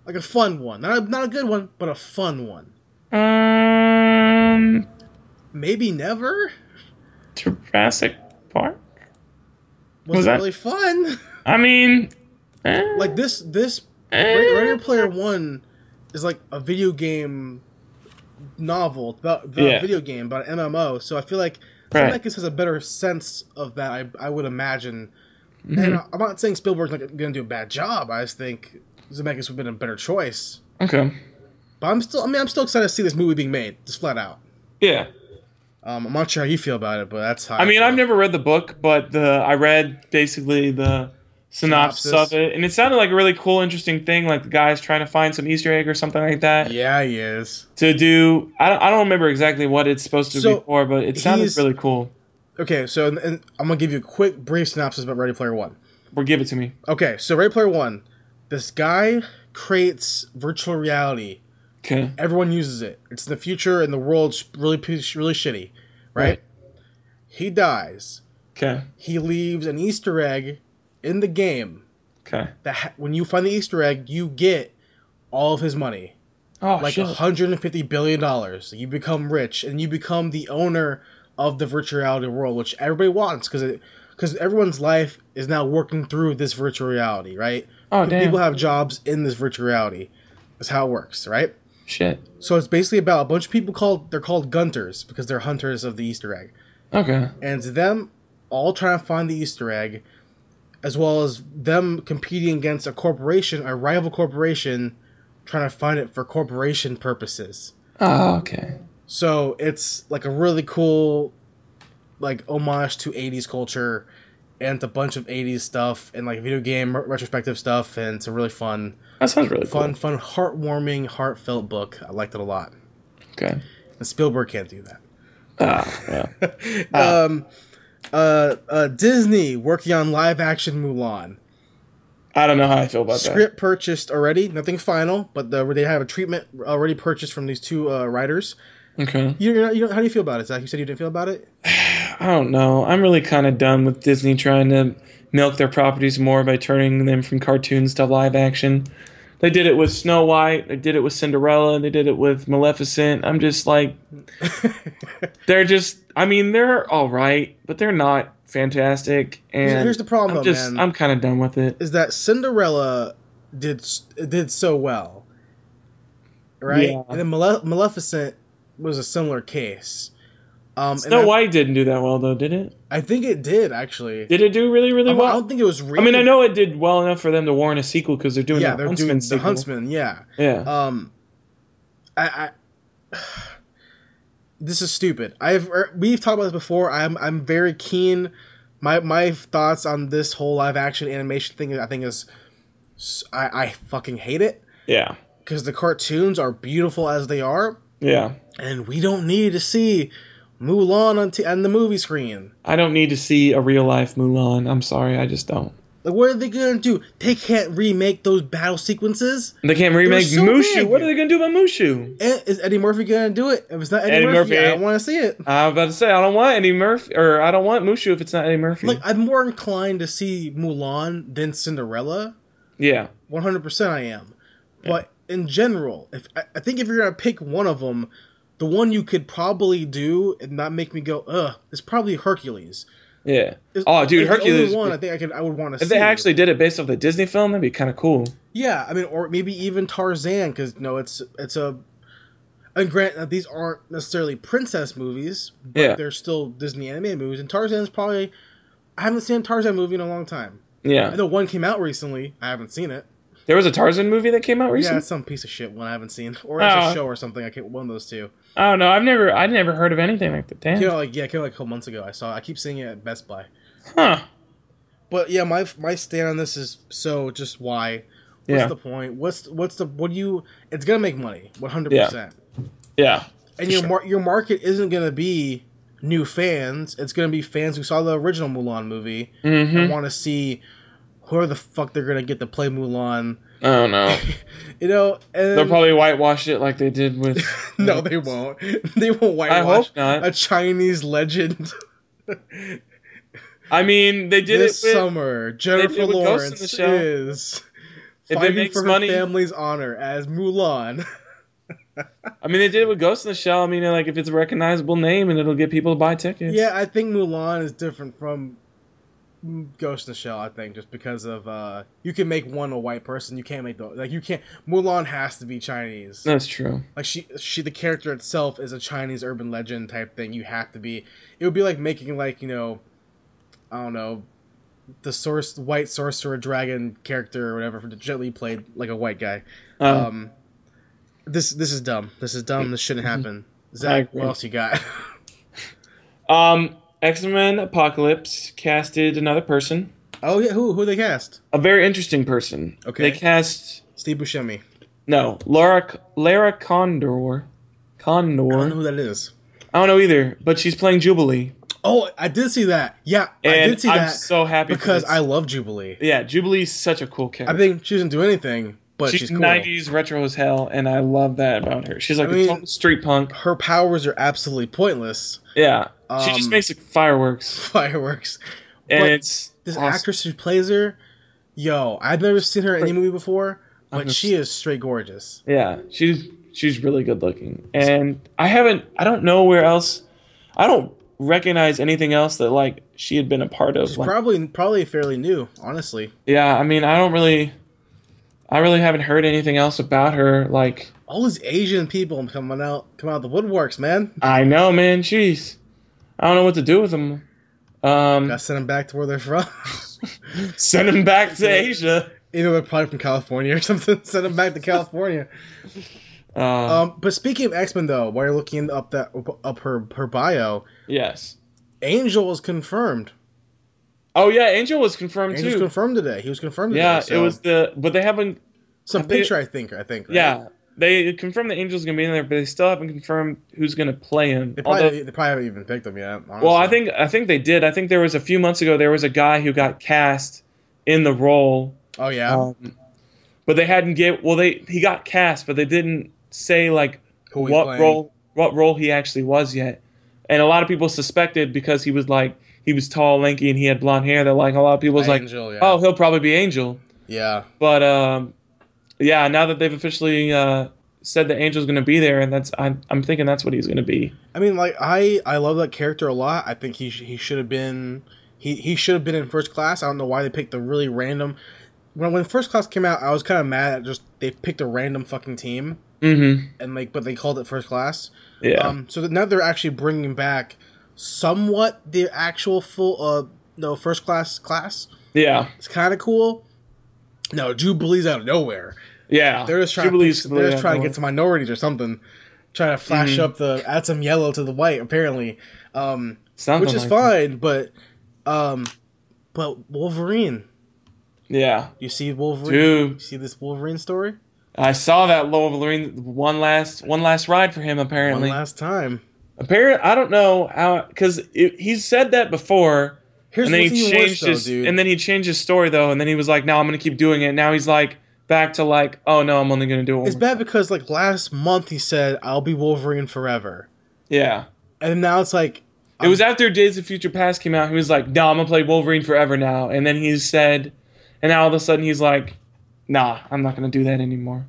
Like a fun one. Not a good one, but a fun one. Maybe never? Jurassic Park? Was it really fun? I mean... Like this Ready Player One is like a video game novel about a video game, about an MMO. So I feel like Zemeckis has a better sense of that, I would imagine. Mm-hmm. And I'm not saying Spielberg's not going to do a bad job. I just think Zemeckis would have been a better choice. Okay. But I'm still excited to see this movie being made, just flat out. Yeah. I'm not sure how you feel about it, but that's how I mean, I've never read the book, but I read basically the synopsis of it, and it sounded like a really cool, interesting thing. Like the guy's trying to find some Easter egg or something like that. Yeah, he is. To do, I don't remember exactly what it's supposed to be for, but it sounded really cool. Okay, so and I'm gonna give you a quick, brief synopsis about Ready Player One. Or give it to me. Okay, so Ready Player One, this guy creates virtual reality. Okay. Everyone uses it. It's in the future, and the world's really shitty, right? He dies. Okay. He leaves an Easter egg in the game. Okay. That when you find the Easter egg, you get all of his money. Oh, like shit. $150 billion. You become rich, and you become the owner of the virtual reality world, which everybody wants, because everyone's life is now working through this virtual reality, right? Oh, damn. People have jobs in this virtual reality. That's how it works, right? Shit. So it's basically about a bunch of people they're called Gunters, because they're hunters of the Easter egg. Okay. And it's them all trying to find the Easter egg, as well as them competing against a rival corporation, trying to find it for corporation purposes. Oh, okay. So it's like a really cool, like, homage to 80s culture, and it's a bunch of 80s stuff, and like video game retrospective stuff, and it's a really fun... That sounds really cool. Fun, heartwarming, heartfelt book. I liked it a lot. Okay. And Spielberg can't do that. Yeah. Disney working on live action Mulan. I don't know how I feel about that. Script purchased already, nothing final, but they have a treatment already purchased from these two writers. Okay. How do you feel about it, Zach? You said you didn't feel about it? I don't know. I'm really kind of done with Disney trying to milk their properties more by turning them from cartoons to live action. They did it with Snow White. They did it with Cinderella. They did it with Maleficent. I'm just like, they're all right, but they're not fantastic. And here's the problem, man. I'm kind of done with it. Is that Cinderella did so well, right? Yeah. And then Maleficent was a similar case. Snow White didn't do that well, though, did it? I think it did, actually. Did it do really, really well? I don't think it was really... I mean, I know it did well enough for them to warrant a sequel because they're doing the Huntsman sequel. The Huntsman, yeah. Yeah. This is stupid. We've talked about this before. I'm very keen. My thoughts on this whole live action animation thing, I think is... I fucking hate it. Yeah. Because the cartoons are beautiful as they are. Yeah. And we don't need to see Mulan on the movie screen. I don't need to see a real life Mulan. I'm sorry, I just don't. Like, what are they gonna do? They can't remake those battle sequences. They can't remake so Mushu. big. What are they gonna do about Mushu? Is Eddie Murphy gonna do it? If it's not Eddie Murphy, I don't want to see it. I was about to say I don't want Eddie Murphy, or I don't want Mushu if it's not Eddie Murphy. Like, I'm more inclined to see Mulan than Cinderella. Yeah, 100% I am. But in general, I think if you're gonna pick one of them, the one you could probably do and not make me go ugh is probably Hercules. Yeah. Oh, dude, Hercules. The only one I think I would want to see. If they actually did it based off the Disney film, that'd be kind of cool. Yeah, I mean, or maybe even Tarzan, because it's a. And grant these aren't necessarily princess movies, but they're still Disney animated movies. And Tarzan's probably, I haven't seen a Tarzan movie in a long time. Yeah, I know one came out recently. I haven't seen it. There was a Tarzan movie that came out recently. Yeah, it's some piece of shit one I haven't seen, or it's a show or something. I can't one of those two. I don't know. I never heard of anything like that. Damn. Came out like a couple months ago. I keep seeing it at Best Buy. Huh. But yeah, my stand on this is just why. What's the point? It's gonna make money, 100%. Yeah. And your market isn't gonna be new fans. It's gonna be fans who saw the original Mulan movie and want to see who the fuck they're gonna get to play Mulan. Oh no. And they'll probably whitewash it like they did with. No, they won't. They won't whitewash a Chinese legend. I mean, they did this it with, summer. Jennifer Lawrence is fighting for her family's honor as Mulan. I mean, they did it with Ghost in the Shell. I mean, like, if it's a recognizable name and it'll get people to buy tickets. Yeah, I think Mulan is different from Ghost in the Shell, I think, just because of you can make one a white person, you can't make Mulan has to be Chinese. That's true. Like she the character itself is a Chinese urban legend type thing. You have to be. It would be like making I don't know, the white sorcerer dragon character or whatever gently played like a white guy. This is dumb. This is dumb. This shouldn't happen. Zach, what else you got? X-Men Apocalypse casted another person. Oh yeah, who they cast? A very interesting person. Okay. They cast Steve Buscemi. No, Lara Condor. I don't know who that is. I don't know either, but she's playing Jubilee. Oh, I did see that. Yeah, and I did see that. I'm so happy because I love Jubilee. Yeah, Jubilee's such a cool character. I think she doesn't do anything, but she's cool. 90s retro as hell, and I love that about her. She's like a total street punk. Her powers are absolutely pointless. Yeah, she just makes fireworks. Fireworks. And but it's this awesome. actress who plays her, I've never seen her in any movie before, but she is straight gorgeous. Yeah, she's really good looking, and I don't know where else. I don't recognize anything else that like she had been a part of. She's probably fairly new, honestly. Yeah, I mean, I really haven't heard anything else about her. Like all these Asian people come out the woodworks, man. I know, man. Jeez, I don't know what to do with them. Gotta send them back to where they're from. Send them back to Asia. Either they're probably from California or something. Send them back to California. But speaking of X-Men, though, while you're looking up her bio, yes, Angel is confirmed. Oh yeah, Angel was confirmed Angel's too. confirmed today. He was confirmed today. Yeah, it was but they haven't some picture. I think. Right? Yeah, they confirmed that Angel's gonna be in there, but they still haven't confirmed who's gonna play him. They probably haven't even picked him yet. Honestly. Well, I think they did. I think there was a few months ago there was a guy who got cast in the role. Oh yeah. But they hadn't he got cast, but they didn't say like what role he actually was yet. And a lot of people suspected because he was tall, lanky, and he had blonde hair. That like a lot of people was Angel, like, yeah. oh, he'll probably be Angel. Yeah. But yeah, now that they've officially said that Angel's going to be there, and I'm thinking that's what he's going to be. I mean, like I love that character a lot. I think he should have been he should have been in First Class. I don't know why they picked a really random. When First Class came out, I was kind of mad at just they picked a random fucking team. Mm-hmm. And but they called it First Class. Yeah. So that now they're actually bringing back somewhat the actual full First Class. Yeah. It's kind of cool. No, Jubilee's out of nowhere. Yeah. They're just trying to get some minorities or something. Trying to flash up add some yellow to the white apparently. Which is fine, but Wolverine. Yeah. You see Wolverine? Dude. You see this Wolverine story? I saw that Wolverine one last ride for him apparently. One last time. Apparently, I don't know how, because he said that before, and then he changed his story though, and then he was like, "No, I'm gonna keep doing it." Now he's like back to like, "Oh no, I'm only gonna do it." It's bad because like last month he said, "I'll be Wolverine forever." Yeah, and now it's like it was after Days of Future Past came out. He was like, "No, I'm gonna play Wolverine forever now," and then he said, and now all of a sudden he's like, "Nah, I'm not gonna do that anymore."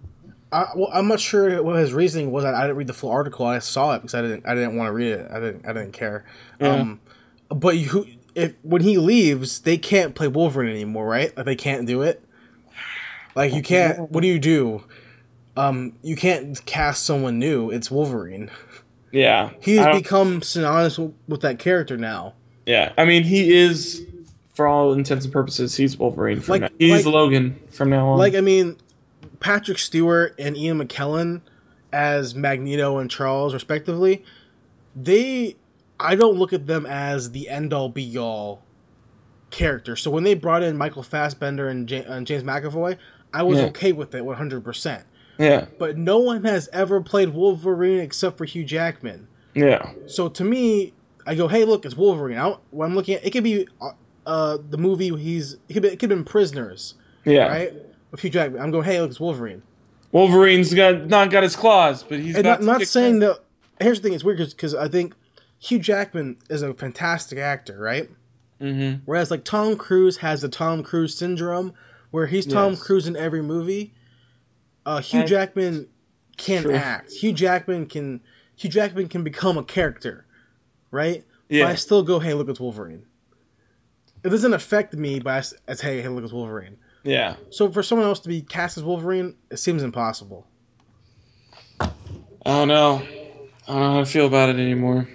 I'm not sure what his reasoning was. I didn't read the full article. I saw it because I didn't want to read it. I didn't care. Yeah. But when he leaves, they can't play Wolverine anymore, right? Like they can't do it. Like you can't. What do? You can't cast someone new. It's Wolverine. Yeah, he's become synonymous with that character now. Yeah, I mean he is, for all intents and purposes, he's Wolverine. He's Logan from now on. Like I mean. Patrick Stewart and Ian McKellen as Magneto and Charles, respectively, I don't look at them as the end-all, be-all character. So when they brought in Michael Fassbender and James McAvoy, I was okay with it 100%. Yeah. But no one has ever played Wolverine except for Hugh Jackman. Yeah. So to me, I go, hey, look, it's Wolverine. When I'm looking at it, could be the movie it could have been Prisoners. Yeah. Right? With Hugh Jackman. I'm going, hey, look, it's Wolverine. Wolverine's not got his claws, but he's not saying that. Here's the thing: it's weird because I think Hugh Jackman is a fantastic actor, right? Mm-hmm. Whereas like Tom Cruise has the Tom Cruise syndrome, where he's Tom Cruise in every movie. Hugh Jackman can act. Hugh Jackman can become a character, right? Yeah. But I still go, hey, look, it's Wolverine. It doesn't affect me as hey, look, it's Wolverine. Yeah. So for someone else to be cast as Wolverine, it seems impossible. I don't know how to feel about it anymore.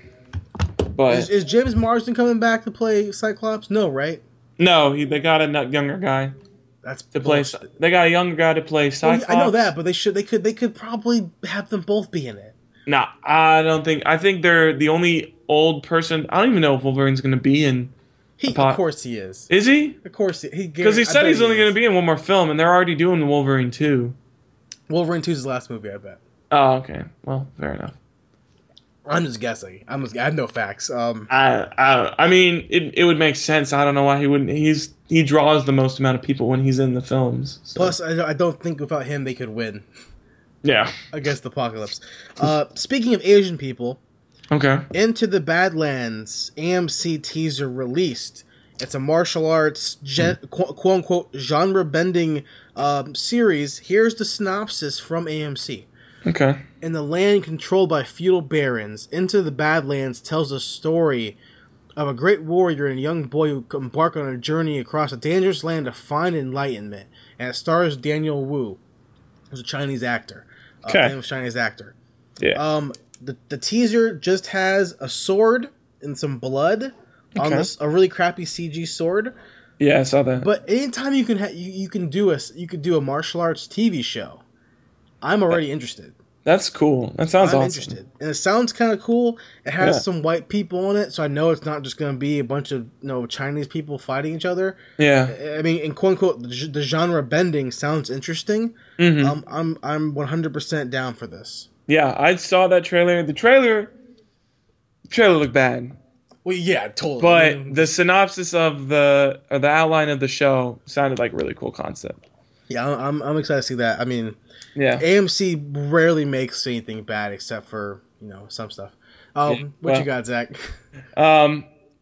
But is James Marsden coming back to play Cyclops? No, right? No, they got a younger guy. They got a younger guy to play Cyclops. Well, I know that, but they could probably have them both be in it. Nah, I don't think. I think they're the only old person. I don't even know if Wolverine's going to be in. Of course he is. Is he? Of course he. Because he said he's only going to be in one more film, and they're already doing Wolverine 2. Wolverine 2 is his last movie, I bet. Oh, okay. Well, fair enough. I'm just guessing. I have no facts. I mean, it would make sense. I don't know why he wouldn't. He draws the most amount of people when he's in the films. So. Plus, I don't think without him they could win. Yeah. Against the Apocalypse. Speaking of Asian people. Okay. Into the Badlands AMC teaser released. It's a martial arts, quote-unquote, genre-bending series. Here's the synopsis from AMC. Okay. In the land controlled by feudal barons, Into the Badlands tells the story of a great warrior and a young boy who embark on a journey across a dangerous land to find enlightenment. And it stars Daniel Wu, who's a Chinese actor. Famous Chinese actor. Yeah. The teaser just has a sword and some blood on a really crappy CG sword. Yeah, I saw that. But anytime you can do a martial arts TV show, I'm already interested. That's cool. That sounds awesome. I'm interested, and it sounds kind of cool. It has some white people in it, so I know it's not just going to be a bunch of Chinese people fighting each other. Yeah, I mean, in quote unquote, the genre bending sounds interesting. Mm-hmm. I'm 100% down for this. Yeah, I saw that trailer. The trailer looked bad. Well, yeah, totally. But the synopsis of the outline of the show sounded like a really cool concept. Yeah, I'm excited to see that. I mean, yeah, AMC rarely makes anything bad except for some stuff. What you got, Zach?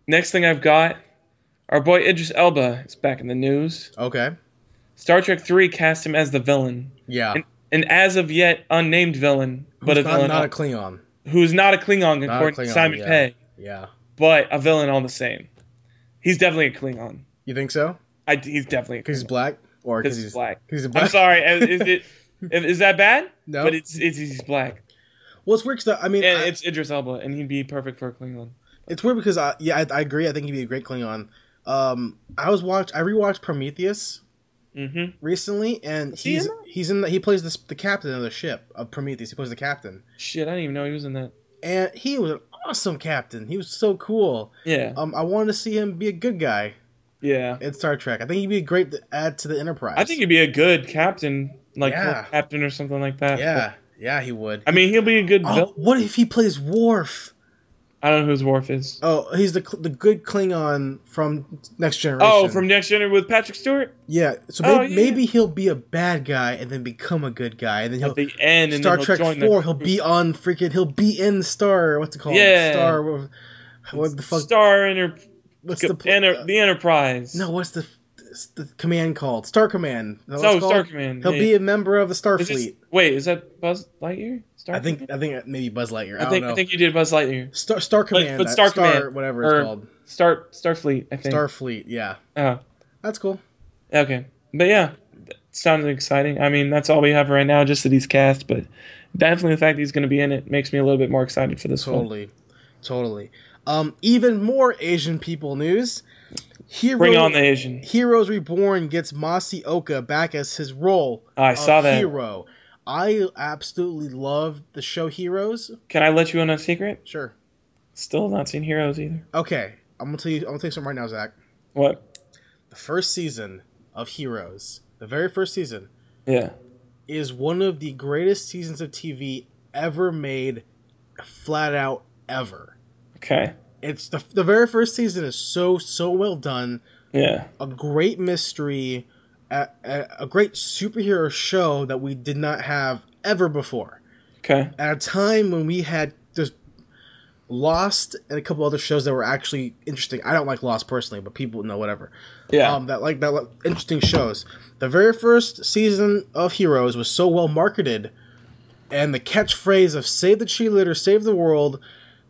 Next thing I've got, our boy Idris Elba is back in the news. Okay. Star Trek 3 cast him as the villain. Yeah. An as of yet unnamed villain, but a villain. Not a Klingon. Who's not a Klingon, according to Simon Pegg. Yeah. But a villain all the same. He's definitely a Klingon. You think so? He's definitely a Klingon. Because he's black? Or because he's black. He's black? I'm sorry. Is that bad? No. But he's black. Well, it's weird because, it's Idris Elba, and he'd be perfect for a Klingon. It's weird because, I agree. I think he'd be a great Klingon. I rewatched Prometheus recently, and he plays the captain of the ship of Prometheus. He plays the captain. Shit, I didn't even know he was in that. And he was an awesome captain. He was so cool. Yeah. I wanted to see him be a good guy. Yeah. In Star Trek. I think he'd be great to add to the Enterprise. I think he'd be a good captain, captain or something like that. Yeah. Yeah, he would. I mean, he'll be a good villain. What if he plays Worf? I don't know who Worf is. Oh, he's the good Klingon from Next Generation. Oh, from Next Generation with Patrick Stewart? Yeah. So maybe he'll be a bad guy and then become a good guy. And then he'll, at the end, Star Trek 4, he'll be in Star, what's it called? Yeah. Star, what the fuck? The Enterprise. No, what's the command called? Star Command. Star Command. He'll be a member of the Starfleet. Is that Buzz Lightyear? I think maybe Buzz Lightyear. I think you did Buzz Lightyear. Star Command. But Star Command, whatever it's called. Starfleet, I think. Starfleet, yeah. Oh. That's cool. Okay. But yeah, it sounds exciting. I mean, that's all we have right now, just that he's cast, but definitely the fact that he's going to be in it makes me a little bit more excited for this one. Totally. Even more Asian people news. Bring on the Asian. Heroes Reborn gets Masaoka back as his role I saw that. hero. I absolutely love the show Heroes. Can I let you in on a secret? Sure. Still not seen Heroes either. Okay, I'm gonna tell you something right now, Zach. What? The first season of Heroes, the very first season, is one of the greatest seasons of TV ever made, flat out ever. Okay. It's the very first season is so well done. Yeah. A great mystery. A great superhero show that we did not have ever before. Okay. At a time when we had just Lost and a couple other shows that were actually interesting. I don't like Lost personally, but people know whatever. Yeah. That interesting shows. The very first season of Heroes was so well marketed, and the catchphrase of "Save the cheerleader, save the world."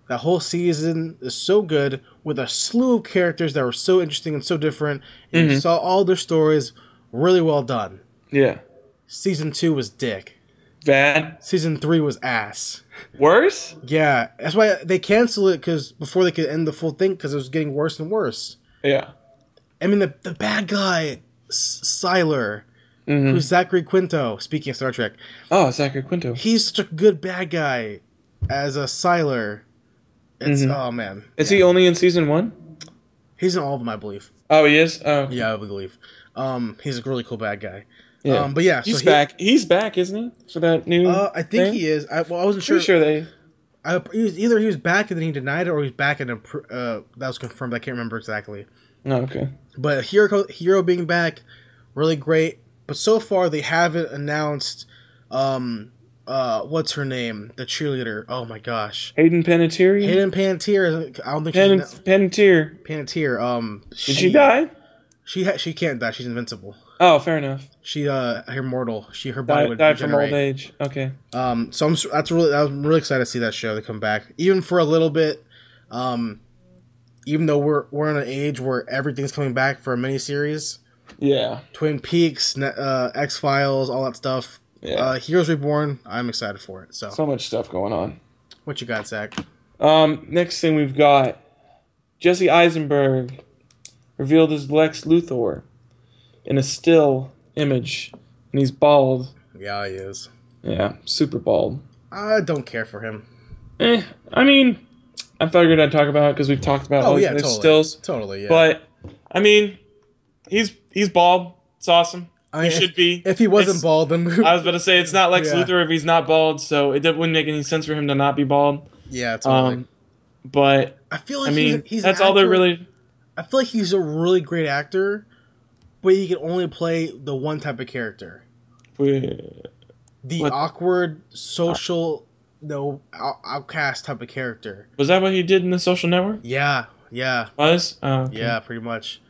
That whole season is so good with a slew of characters that were so interesting and so different. And you saw all their stories. Really well done. Yeah. Season 2 was dick. Bad. Season 3 was ass. Worse? Yeah. That's why they canceled it before they could end the full thing because it was getting worse and worse. Yeah. I mean, the bad guy, Siler, who's Zachary Quinto, speaking of Star Trek. Oh, Zachary Quinto. He's such a good bad guy as a Siler. It's, oh man. Is he only in season 1? He's in all of them, I believe. Oh, he is? Oh. Yeah, I believe. He's a really cool bad guy. Yeah. But yeah, he's back. He's back, isn't he? For that new. I think he is. I wasn't sure. Pretty sure they. Either he was back and then he denied it, or he's back and that was confirmed. I can't remember exactly. Oh, okay. But Hero being back, really great. But so far they haven't announced. What's her name? The cheerleader. Oh my gosh. Hayden Panettiere. Hayden Panettiere. I don't think Panettiere. Panettiere. Did she die? She can't die. She's invincible. Oh, fair enough. She immortal. Her body would died from old age. Okay. So I'm really excited to see that show to come back, even for a little bit. Even though we're in an age where everything's coming back for a miniseries. Yeah. Twin Peaks, X-Files, all that stuff. Yeah. Heroes Reborn. I'm excited for it. So much stuff going on. What you got, Zach? Next thing we've got Jesse Eisenberg revealed as Lex Luthor in a still image, and he's bald. Yeah, he is. Yeah, super bald. I don't care for him. I mean, I figured I'd talk about it because we've talked about totally. stills. Totally, yeah. But I mean, he's bald. It's awesome. He should be. If he wasn't bald, then I was about to say it's not Lex Luthor if he's not bald, so it wouldn't make any sense for him to not be bald. Yeah, totally. But I feel like he's that's an actor. all they're really. I feel like he's a really great actor, but he can only play the one type of character. The awkward, social, outcast type of character. Was that what he did in The Social Network? Yeah. Was? Oh, okay. Yeah, pretty much.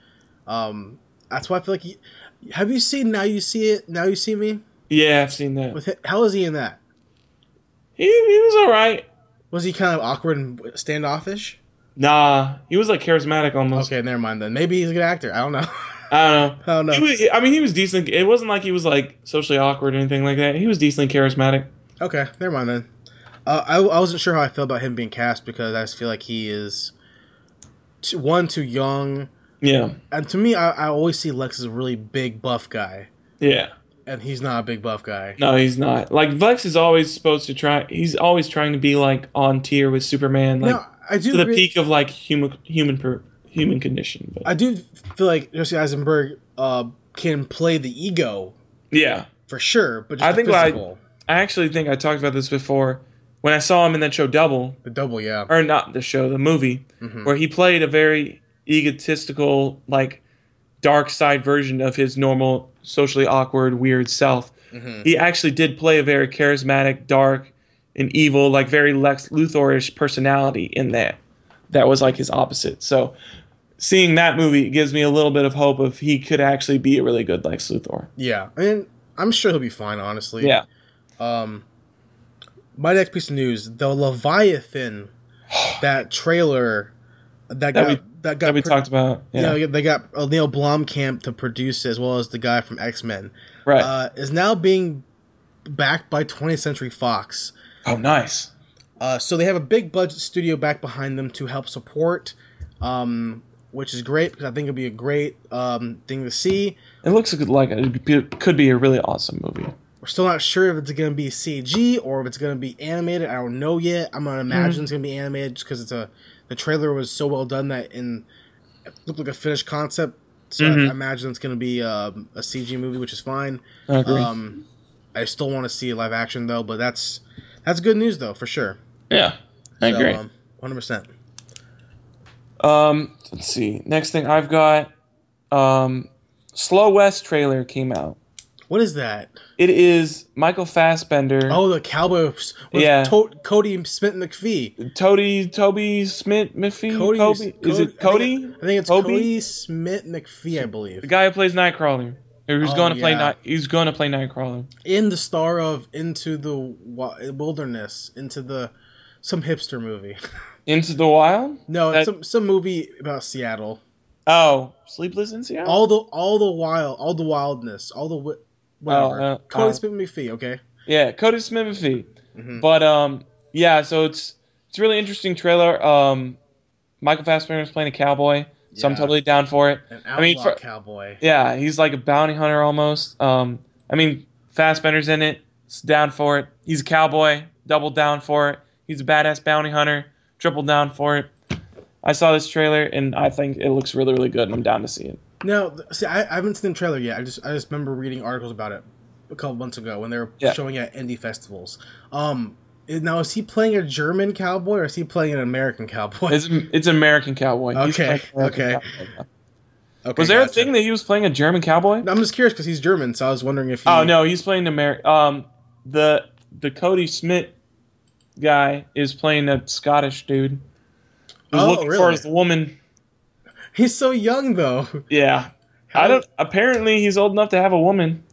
That's why I feel like have you seen Now You See It, Now You See Me? Yeah, I've seen that. How is he in that? He was alright. Was he kind of awkward and standoffish? Nah, he was like charismatic almost. Okay, never mind then. Maybe he's a good actor. I don't know. I don't know. He was decent. It wasn't like he was like socially awkward or anything like that. He was decently charismatic. Okay, never mind then. I wasn't sure how I feel about him being cast because I just feel like he is too young. Yeah. And to me, I always see Lex as a really big buff guy. Yeah. And he's not a big buff guy. No, he's not. Like Lex is always supposed to try. He's always trying to be like on tier with Superman. Like no, I do to the peak of like human condition. But. I do feel like Jesse Eisenberg can play the ego. Yeah. For sure, but just I think physical. I actually think I talked about this before. when I saw him in that show Double. The Double, yeah. Or not the show, the movie, where he played a very egotistical, like, dark side version of his normal, socially awkward, weird self. He actually did play a very charismatic, dark, and evil, like very Lex Luthor-ish personality in that. That was like his opposite. So seeing that movie gives me a little bit of hope of he could actually be a really good Lex Luthor. Yeah, I mean, I'm sure he'll be fine, honestly. Yeah. My next piece of news, the Leviathan, that trailer that we talked about. Yeah. You know, they got Neill Blomkamp to produce it, as well as the guy from X-Men. Right. Is now being backed by 20th Century Fox. Oh, nice. So they have a big budget studio back behind them to help support, which is great because I think it'll be a great thing to see. It looks like it could be a really awesome movie. We're still not sure if it's going to be CG or if it's going to be animated. I don't know yet. I'm going to imagine it's going to be animated just because the trailer was so well done that it looked like a finished concept. So I imagine it's going to be a CG movie, which is fine. I agree. I still want to see live action though, but that's good news though for sure. Yeah, I agree. 100%. Let's see. Next thing I've got, Slow West trailer came out. What is that? It is Michael Fassbender. Oh, the cowboy with Cody Smith McPhee. Toby Smith McPhee? Is it Cody? I think it's Cody Smith McPhee, I believe. The guy who plays Nightcrawler. He's going to play Nightcrawler. In the star of Into the Wilderness, some hipster movie. Into the Wild? No, it's some movie about Seattle. Oh, Sleepless in Seattle? All the wildness, whatever. Cody Smith McPhee, okay? Yeah, Cody Smith McPhee. But so it's a really interesting trailer. Michael Fassbender is playing a cowboy, so I'm totally down for it. An outlaw cowboy. Yeah, he's like a bounty hunter almost. Fassbender's in it. It's down for it. He's a cowboy. Double down for it. He's a badass bounty hunter. Triple down for it. I saw this trailer and I think it looks really, really good, and I'm down to see it. No, see, I haven't seen the trailer yet. I just remember reading articles about it a couple months ago when they were showing it at indie festivals. Now is he playing a German cowboy or is he playing an American cowboy? It's an American cowboy. Okay. Okay. Was there a thing that he was playing a German cowboy? No, I'm just curious because he's German, so I was wondering if he... Oh no, he's playing the Cody Smith guy is playing a Scottish dude. Who's looking for his woman. He's so young though. Yeah. Apparently he's old enough to have a woman.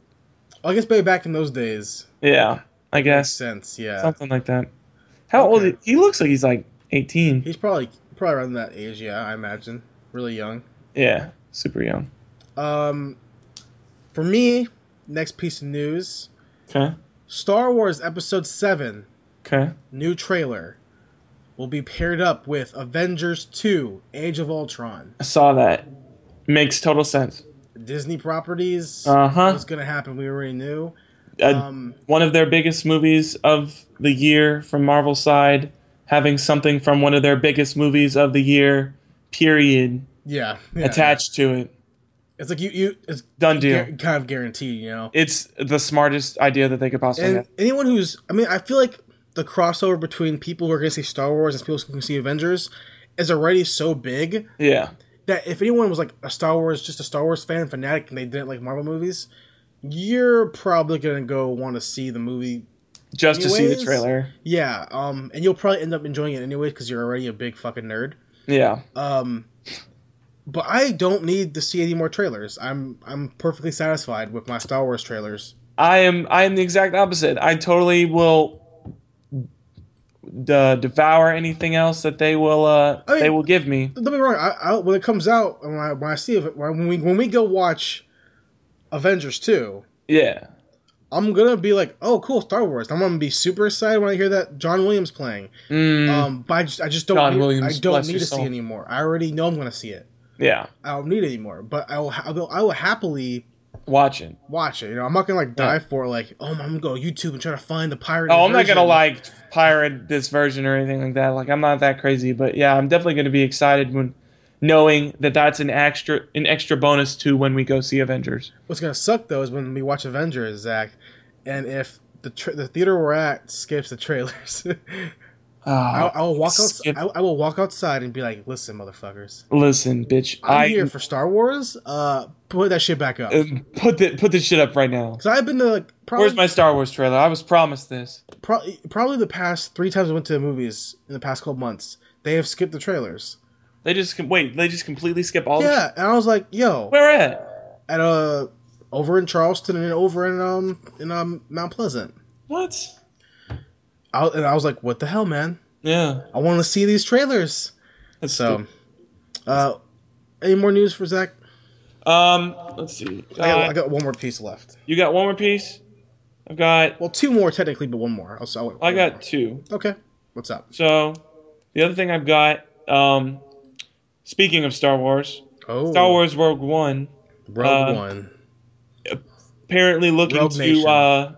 Well, I guess maybe back in those days. Yeah, I guess. Makes sense, yeah. Something like that. How old is he? He looks like he's like 18. He's probably around that age, yeah, I imagine. Really young. Yeah, super young. For me, next piece of news. Okay. Star Wars Episode 7. Okay. New trailer. Will be paired up with Avengers 2, Age of Ultron. I saw that. Makes total sense. Disney properties. What's going to happen, we already knew. One of their biggest movies of the year from Marvel's side, having something from one of their biggest movies of the year, period. Yeah. Attached to it. It's like it's done deal. Kind of guaranteed, you know. It's the smartest idea that they could possibly have. Anyone I feel like the crossover between people who are going to see Star Wars and people who can see Avengers is already so big. Yeah. That if anyone was like just a Star Wars fan, fanatic, and they didn't like Marvel movies, you're probably going to go want to see the movie just anyways. To see the trailer. Yeah. And you'll probably end up enjoying it anyway because you're already a big fucking nerd. Yeah. But I don't need to see any more trailers. I'm perfectly satisfied with my Star Wars trailers. I am the exact opposite. I totally will devour anything else that they will give me. Don't be wrong. I when it comes out, when I see it, when we go watch Avengers 2, yeah, I'm gonna be like, oh, cool, Star Wars. I'm gonna be super excited when I hear that John Williams playing. But I just don't. I don't need to see anymore. I already know I'm gonna see it. Yeah, I don't need it anymore. But I will happily watch it. You know, I'm not gonna dive for it, like, oh, I'm gonna go YouTube and try to find the pirate. I'm not gonna pirate this version or anything like that. Like, I'm not that crazy, but yeah, I'm definitely gonna be excited when knowing that that's an extra bonus to when we go see Avengers. What's gonna suck though is when we watch Avengers, Zach, and if the theater we're at skips the trailers. I will walk outside. I will walk outside and be like, "Listen, motherfuckers. Listen, bitch. I'm here for Star Wars. Put that shit back up. Put this shit up right now. Because I've been to like. Where's my Star Wars trailer? I was promised this. Probably the past 3 times I went to the movies in the past couple months, they have skipped the trailers. They just completely skip all. Yeah, and I was like, "Yo, where at? At over in Charleston and over in Mount Pleasant." What? I was like, "What the hell, man? Yeah, I want to see these trailers." That's so, any more news for Zach? Let's see. I got one more piece left. You got one more piece? I've got 2 more technically, but one more. I got 2. Okay, what's up? So, the other thing I've got. Speaking of Star Wars, Star Wars Rogue One. Apparently looking to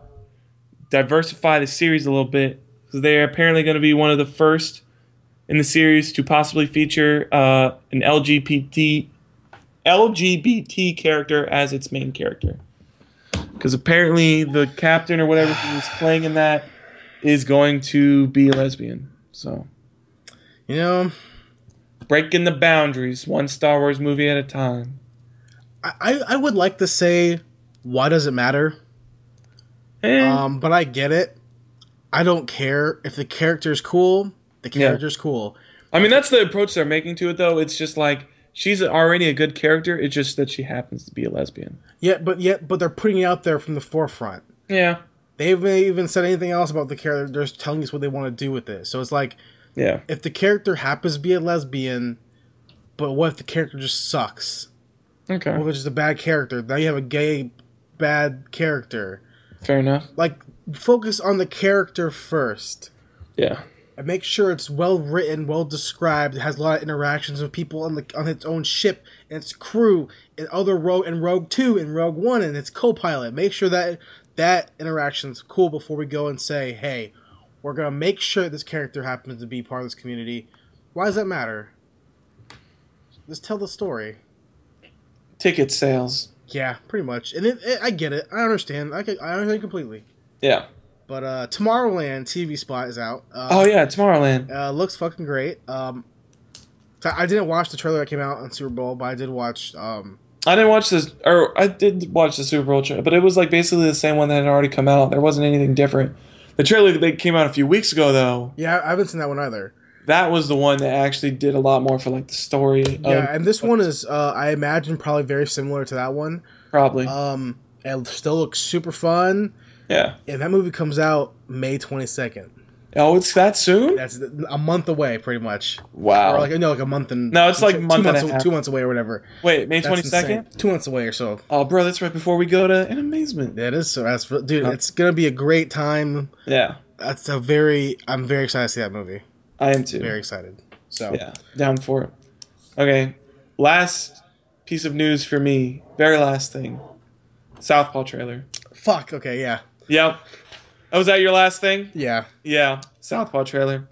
diversify the series a little bit. So they're apparently going to be one of the first in the series to possibly feature an LGBT character as its main character. Because apparently the captain or whatever he was playing in that is going to be a lesbian. So, breaking the boundaries, one Star Wars movie at a time. I would like to say, why does it matter? But I get it. I don't care. If the character's cool, the character's cool. I mean, that's the approach they're making to it, though. It's just like, she's already a good character. It's just that she happens to be a lesbian. Yeah, but they're putting it out there from the forefront. Yeah. They haven't even said anything else about the character. They're just telling us what they want to do with it. So it's like, if the character happens to be a lesbian, but what if the character just sucks? Okay. Or if it's just a bad character? Now you have a gay, bad character. Fair enough. Like, focus on the character first. Yeah. And make sure it's well written, well described. It has a lot of interactions with people on its own ship and its crew and other Rogue 2 and Rogue One and its co-pilot. Make sure that interaction's cool before we go and say, hey, we're going to make sure this character happens to be part of this community. Why does that matter? Just tell the story. Ticket sales. Yeah, pretty much. And I get it. I understand. I understand completely. Yeah. But Tomorrowland TV spot is out. Tomorrowland. Looks fucking great. I didn't watch the trailer that came out on Super Bowl, but I did watch... I didn't watch this... Or I did watch the Super Bowl trailer, but it was like basically the same one that had already come out. There wasn't anything different. The trailer that came out a few weeks ago, though... Yeah, I haven't seen that one either. That was the one that actually did a lot more for like the story. And this one is, I imagine, probably very similar to that one. Probably. It still looks super fun. Yeah. And that movie comes out May 22nd. Oh, it's that soon? That's a month away, pretty much. Wow. Or like a month and... No, it's like a month and a half. 2 months away or whatever. Wait, May 22nd? 2 months away or so. Oh, bro, that's right before we go to An Amazement. That is so. Dude, it's going to be a great time. Yeah. I'm very excited to see that movie. I am too. Very excited. So yeah, down for it. Okay, last piece of news for me. Very last thing. Southpaw trailer. Fuck. Okay. Yeah. Yep. Oh, was that your last thing? Yeah. Yeah. Southpaw trailer.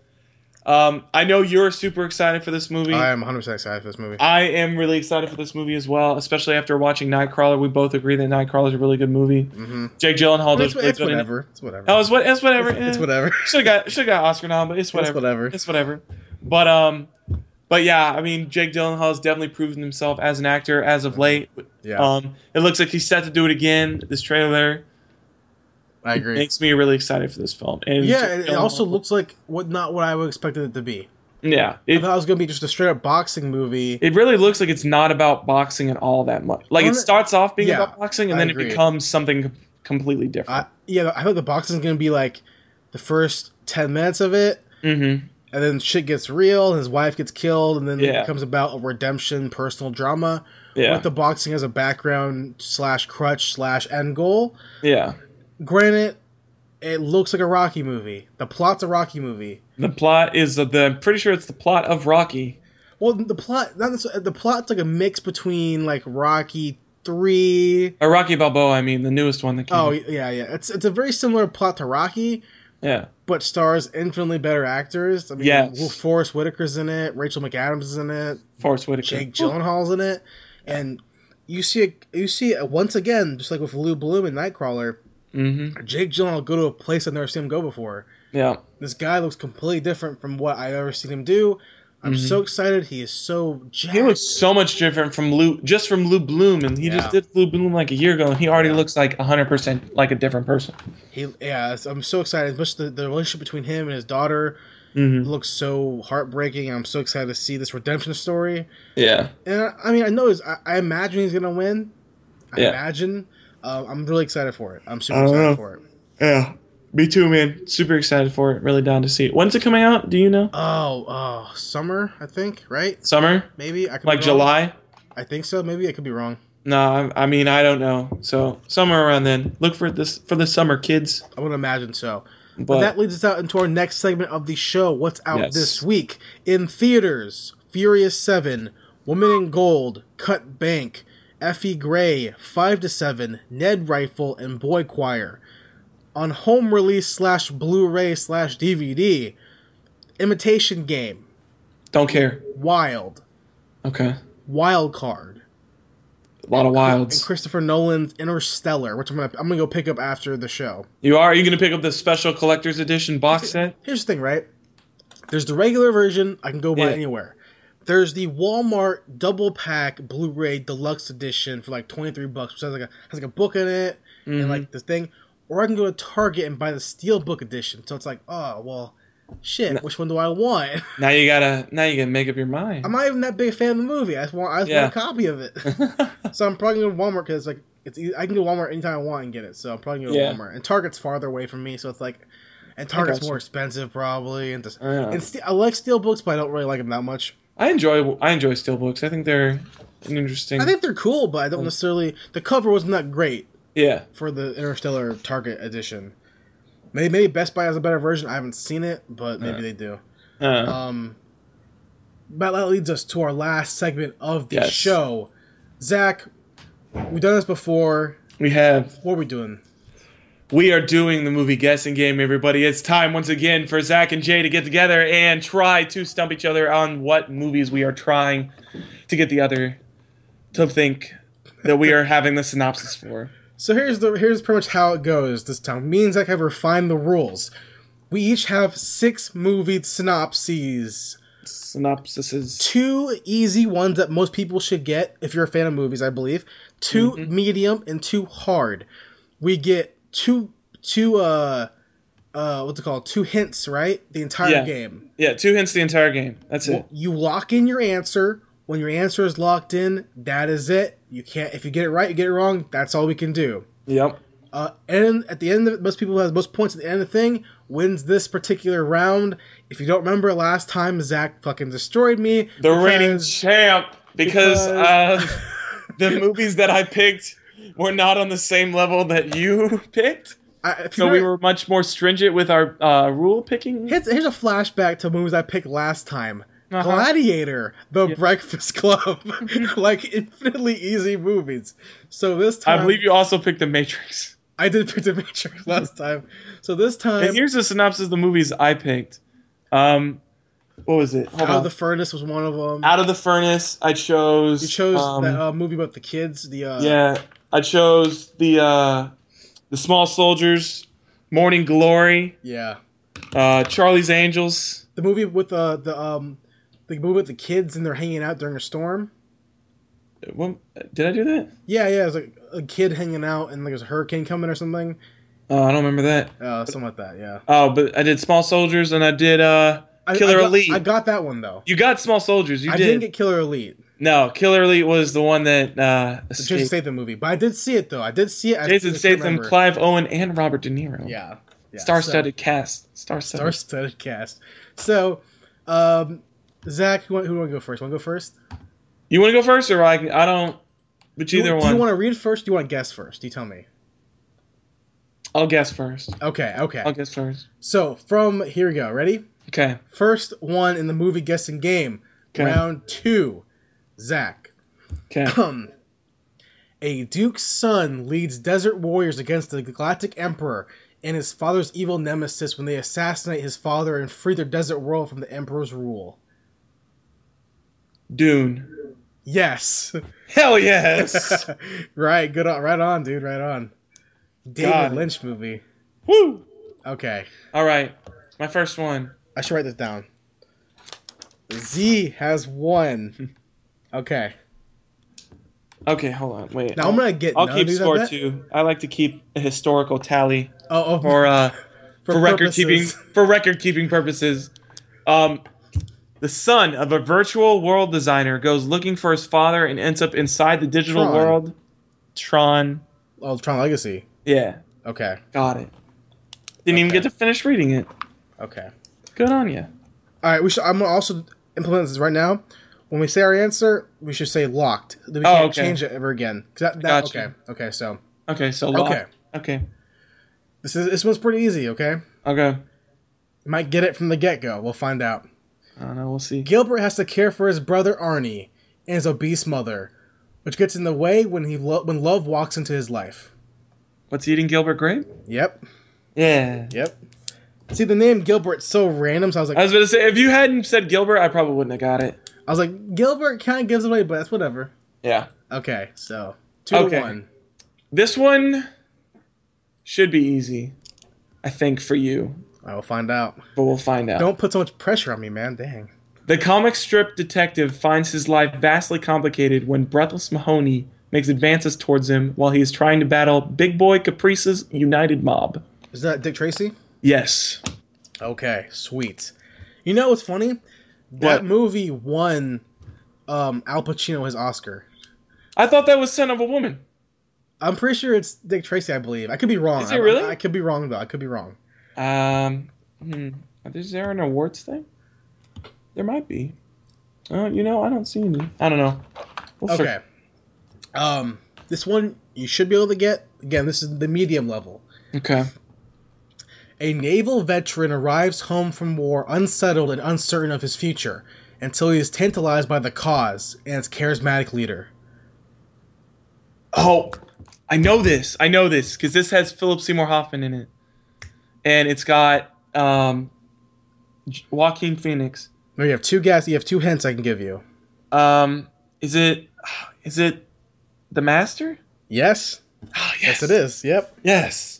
I know you're super excited for this movie. I am 100% excited for this movie. I am really excited for this movie as well, especially after watching Nightcrawler. We both agree that Nightcrawler is a really good movie. Mm-hmm. Jake Gyllenhaal does really good. It's whatever. Oh, it's whatever. It's whatever. Should have got Oscar nom, but it's whatever. It's whatever. But yeah, I mean, Jake Gyllenhaal has definitely proven himself as an actor as of late. Yeah. It looks like he's set to do it again. This trailer. I agree. It makes me really excited for this film. And it also looks like not what I would expected it to be. Yeah. I thought it was going to be just a straight up boxing movie. It really looks like it's not about boxing at all that much. Like, it starts off being about boxing, and then it becomes something completely different. I think the boxing is going to be like the first 10 minutes of it. Mm-hmm. And then shit gets real, and his wife gets killed, and then it becomes about a redemption, personal drama. Yeah. With the boxing as a background / crutch / end goal. Yeah. Granted, it looks like a Rocky movie. The plot's a Rocky movie. The plot is I'm pretty sure it's the plot of Rocky. Well, the plot's like a mix between like Rocky 3 or Rocky Balboa. I mean, the newest one that came. Oh yeah. It's a very similar plot to Rocky. Yeah. But stars infinitely better actors. I mean, Forrest Whitaker's in it. Rachel McAdams is in it. Forrest Whitaker. Jake Gyllenhaal's in it, and you see it once again, just like with Lou Bloom and Nightcrawler. Jake Gyllenhaal go to a place I've never seen him go before. Yeah. This guy looks completely different from what I've ever seen him do. I'm so excited. He is so jacked. He looks so much different from Lou Bloom, and he just did Lou Bloom like a year ago, and he already looks like 100% like a different person. I'm so excited. Especially the relationship between him and his daughter looks so heartbreaking. I'm so excited to see this redemption story. Yeah. And I mean, I imagine he's gonna win. I imagine. I'm really excited for it. I'm super excited for it. Yeah. Me too, man. Super excited for it. Really down to see it. When's it coming out? Do you know? Summer, I think, right? Summer? Maybe. I could like be wrong. July? I think so. Maybe I could be wrong. No, I mean, I don't know. So, somewhere around then. Look for the summer, kids. I would imagine so. But that leads us out into our next segment of the show. What's out this week? In theaters, Furious 7, Woman in Gold, Cut Bank, Effie Gray, 5 to 7, Ned Rifle, and Boy Choir. On home release / Blu-ray / DVD, Imitation Game. Don't care. Wild. Okay. Wild Card. A lot of wilds. And Christopher Nolan's Interstellar, which I'm gonna go pick up after the show. You are? Are you gonna pick up the special collector's edition box set? Here's the thing, right? There's the regular version I can go buy anywhere. There's the Walmart double pack Blu-ray deluxe edition for like $23, which has a book in it and like this thing. Or I can go to Target and buy the Steelbook edition. So it's like, oh well, shit. Which one do I want? Now you gotta make up your mind. I'm not even that big a fan of the movie. I just want a copy of it. So I'm probably gonna go to Walmart because I can go to Walmart anytime I want and get it. So I'm probably gonna go to Walmart. And Target's farther away from me, so it's like, and Target's more expensive probably. And I like Steelbooks, but I don't really like them that much. I enjoy Steelbooks. I think they're interesting. I think they're cool, but I don't necessarily. The cover wasn't that great. Yeah. For the Interstellar Target edition. Maybe Best Buy has a better version. I haven't seen it, but maybe they do. But that leads us to our last segment of the show. Zach, we've done this before. We have. What are we doing? We are doing the movie guessing game, everybody. It's time once again for Zach and Jay to get together and try to stump each other on what movies we are trying to get the other to think that we are having the synopsis for. So here's pretty much how it goes this time. Me and Zach have refined the rules. We each have 6 movie synopses. 2 easy ones that most people should get if you're a fan of movies, I believe. 2 medium and 2 hard. We get 2 what's it called? 2 hints, right? The entire game. Yeah, 2 hints the entire game. That's it. You lock in your answer. When your answer is locked in, that is it. You can't. If you get it right, you get it wrong. That's all we can do. Yep. And at the end of it, most people who have most points at the end of the thing wins this particular round. If you don't remember last time, Zach fucking destroyed me. The reigning champ. Because the movies that I picked were not on the same level that you picked. So we were much more stringent with our rule picking. Here's a flashback to movies I picked last time. Gladiator, The Breakfast Club, like infinitely easy movies. So this time, I believe you also picked The Matrix. I did pick The Matrix last time. So this time, and here's the synopsis of the movies I picked. What was it? Out of the Furnace was one of them. Out of the Furnace, I chose. You chose that movie about the kids. I chose the Small Soldiers, Morning Glory. Yeah. Charlie's Angels. The movie with the movie with the kids and they're hanging out during a storm. Did I do that? Yeah. It was like a kid hanging out and like there's a hurricane coming or something. Oh, I don't remember that. Something like that. Yeah. Oh, but I did Small Soldiers and I did Killer Elite. I got that one though. You got Small Soldiers. I didn't get Killer Elite. No, Killer Elite was the one that the Jason Statham movie, but I did see it though. Jason Statham, Clive Owen, and Robert De Niro. Yeah. Star-studded cast. Star-studded cast. So, Zach, who do you want to go first? Want to go first? You want to go first, or I don't. But either one. Do you want to read first? Or do you want to guess first? You tell me. I'll guess first. Okay. I'll guess first. So here we go. Ready? Okay. First one in the movie guessing game. Okay. Round 2. Zach. Okay. A duke's son leads desert warriors against the Galactic Emperor and his father's evil nemesis when they assassinate his father and free their desert world from the Emperor's rule. Dune. Yes. Hell yes. Right. Good on. Right on, dude. Right on. David Lynch movie. Woo! Okay. All right. My first one. I should write this down. Z has won. Okay. Okay, hold on. Wait. Now I'm gonna get. I'll keep score too. I like to keep a historical tally. For record keeping purposes. The son of a virtual world designer goes looking for his father and ends up inside the digital world. Tron. Oh, Tron Legacy. Yeah. Okay. Got it. Didn't even get to finish reading it. Okay. Good on you. All right. I'm gonna also implement this right now. When we say our answer, we should say locked. We can't change it ever again. Gotcha. Okay. So locked. Okay. This one's pretty easy. Okay. Okay. You might get it from the get-go. We'll find out. I don't know. We'll see. Gilbert has to care for his brother Arnie and his obese mother, which gets in the way when love walks into his life. What's eating Gilbert Grape? Yep. Yeah. Yep. See, the name Gilbert's so random, so I was like... I was going to say, if you hadn't said Gilbert, I probably wouldn't have got it. I was like, Gilbert kind of gives away, but that's whatever. Yeah. Okay, so 2-1. This one should be easy, I think, for you. I will find out. But we'll find out. Don't put so much pressure on me, man. Dang. The comic strip detective finds his life vastly complicated when Breathless Mahoney makes advances towards him while he is trying to battle Big Boy Caprice's United Mob. Is that Dick Tracy? Yes. Okay, sweet. You know what's funny? That movie won Al Pacino his Oscar. I thought that was Son of a Woman. I'm pretty sure it's Dick Tracy, I believe. I could be wrong. Is it really? I could be wrong, though. I could be wrong. Is there an awards thing? There might be. I don't see any. I don't know. Okay. This one you should be able to get. Again, this is the medium level. Okay. A naval veteran arrives home from war unsettled and uncertain of his future until he is tantalized by the cause and its charismatic leader. Oh, I know this because this has Philip Seymour Hoffman in it. And it's got Joaquin Phoenix. No, you have two guesses. You have two hints I can give you. Is it The Master? Yes. Oh, yes. Yes, it is. Yep. Yes.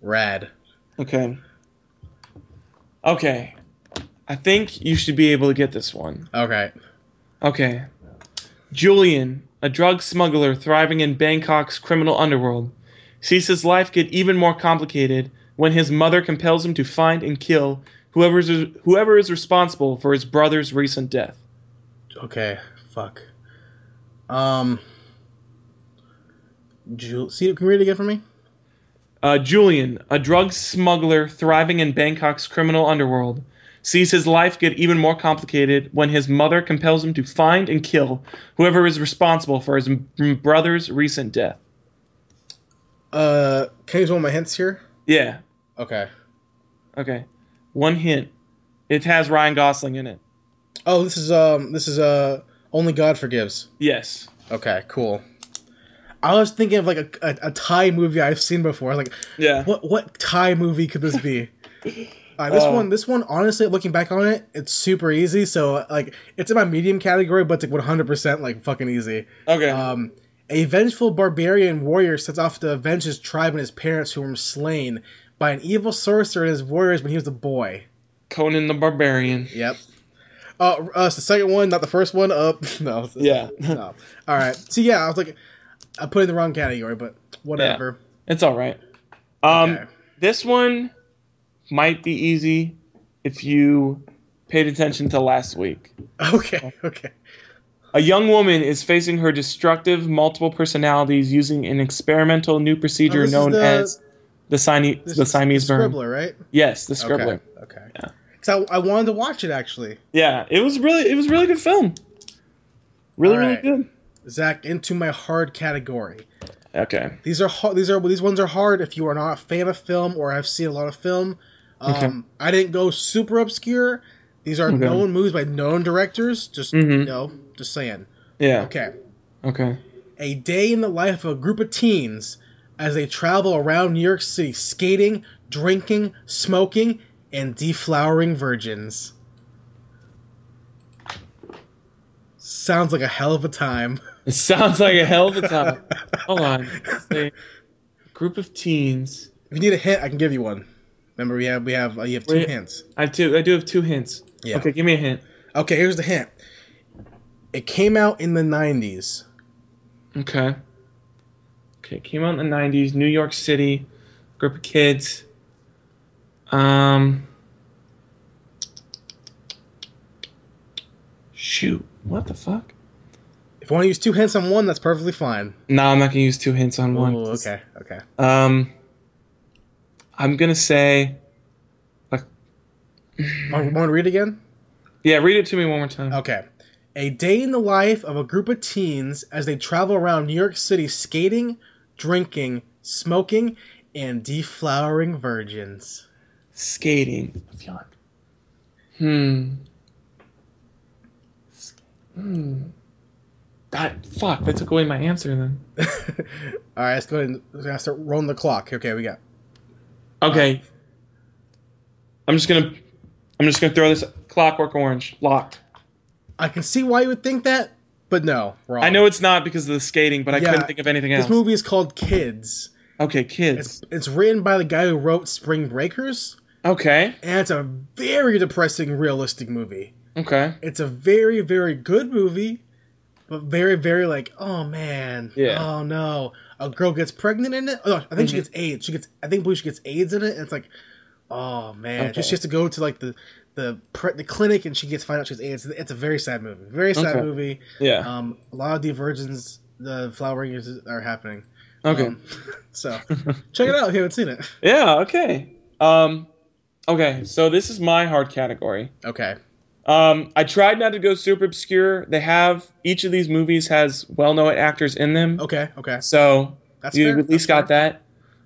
Rad. Okay. I think you should be able to get this one. Okay. Julian, a drug smuggler thriving in Bangkok's criminal underworld, sees his life get even more complicated when his mother compels him to find and kill whoever is responsible for his brother's recent death. Okay. Fuck. Can you read it again for me? Julian, a drug smuggler thriving in Bangkok's criminal underworld, sees his life get even more complicated when his mother compels him to find and kill whoever is responsible for his brother's recent death. Can I use one of my hints here? Yeah. Okay. One hint. It has Ryan Gosling in it. Oh, this is Only God Forgives. Yes. Okay, cool. I was thinking of like a Thai movie I've seen before. I was like, yeah, what Thai movie could this be? This one, honestly, looking back on it, it's super easy. So like, it's in my medium category, but it's like 100% like fucking easy. Okay. A vengeful barbarian warrior sets off to avenge his tribe and his parents who were slain by an evil sorcerer and his warriors when he was a boy. Conan the Barbarian. Yep. It's the second one, not the first one. No. Yeah. No. All right. So yeah, I was like, I put it in the wrong category, but whatever. Yeah, it's all right. Okay. This one might be easy if you paid attention to last week. Okay. A young woman is facing her destructive multiple personalities using an experimental new procedure known as the Siamese burn. Scribbler, right? Yes, the Scribbler. Okay. Yeah. Because I wanted to watch it actually. Yeah, it was really good film. Really good. Zach, into my hard category. Okay. These ones are hard if you are not a fan of film or have seen a lot of film. I didn't go super obscure. These are known movies by known directors. Just just saying. Yeah. Okay. A day in the life of a group of teens as they travel around New York City, skating, drinking, smoking, and deflowering virgins. Sounds like a hell of a time. It sounds like a hell of a time. Hold on. group of teens. If you need a hint, I can give you one. Remember, you have two hints. I do have 2 hints. Yeah. Okay, give me a hint. Okay, here's the hint. It came out in the 90s. Okay. Okay, it came out in the 90s. New York City. Group of kids. Shoot. What the fuck? If you want to use 2 hints on one, that's perfectly fine. No, I'm not going to use 2 hints on one. Ooh, okay. I'm going to say... Want to read it again? Yeah, read it to me one more time. Okay. A day in the life of a group of teens as they travel around New York City skating, drinking, smoking, and deflowering virgins. Skating. I feel like... that took away my answer then. Alright, let's go ahead and start rolling the clock. Okay, we got... Okay. I'm just gonna throw this Clockwork Orange. Locked. I can see why you would think that, but no, wrong. I know it's not because of the skating, but I couldn't think of anything else. This movie is called Kids. Okay, Kids. It's written by the guy who wrote Spring Breakers. Okay. And it's a very depressing, realistic movie. Okay. It's a very, very good movie, but very, very like, oh man, oh no, a girl gets pregnant in it. Oh, I think she gets AIDS. She gets AIDS in it, and it's like, oh man, Okay. she has to go to like the clinic, and find out she has AIDS. It's a very sad movie. Very sad movie. Yeah. A lot of diversions, the flowering are happening. Okay. So check it out if you haven't seen it. Yeah. Okay. Okay. So this is my hard category. Okay. I tried not to go super obscure. Each of these movies has well-known actors in them. Okay. So That's you fair. at least got that.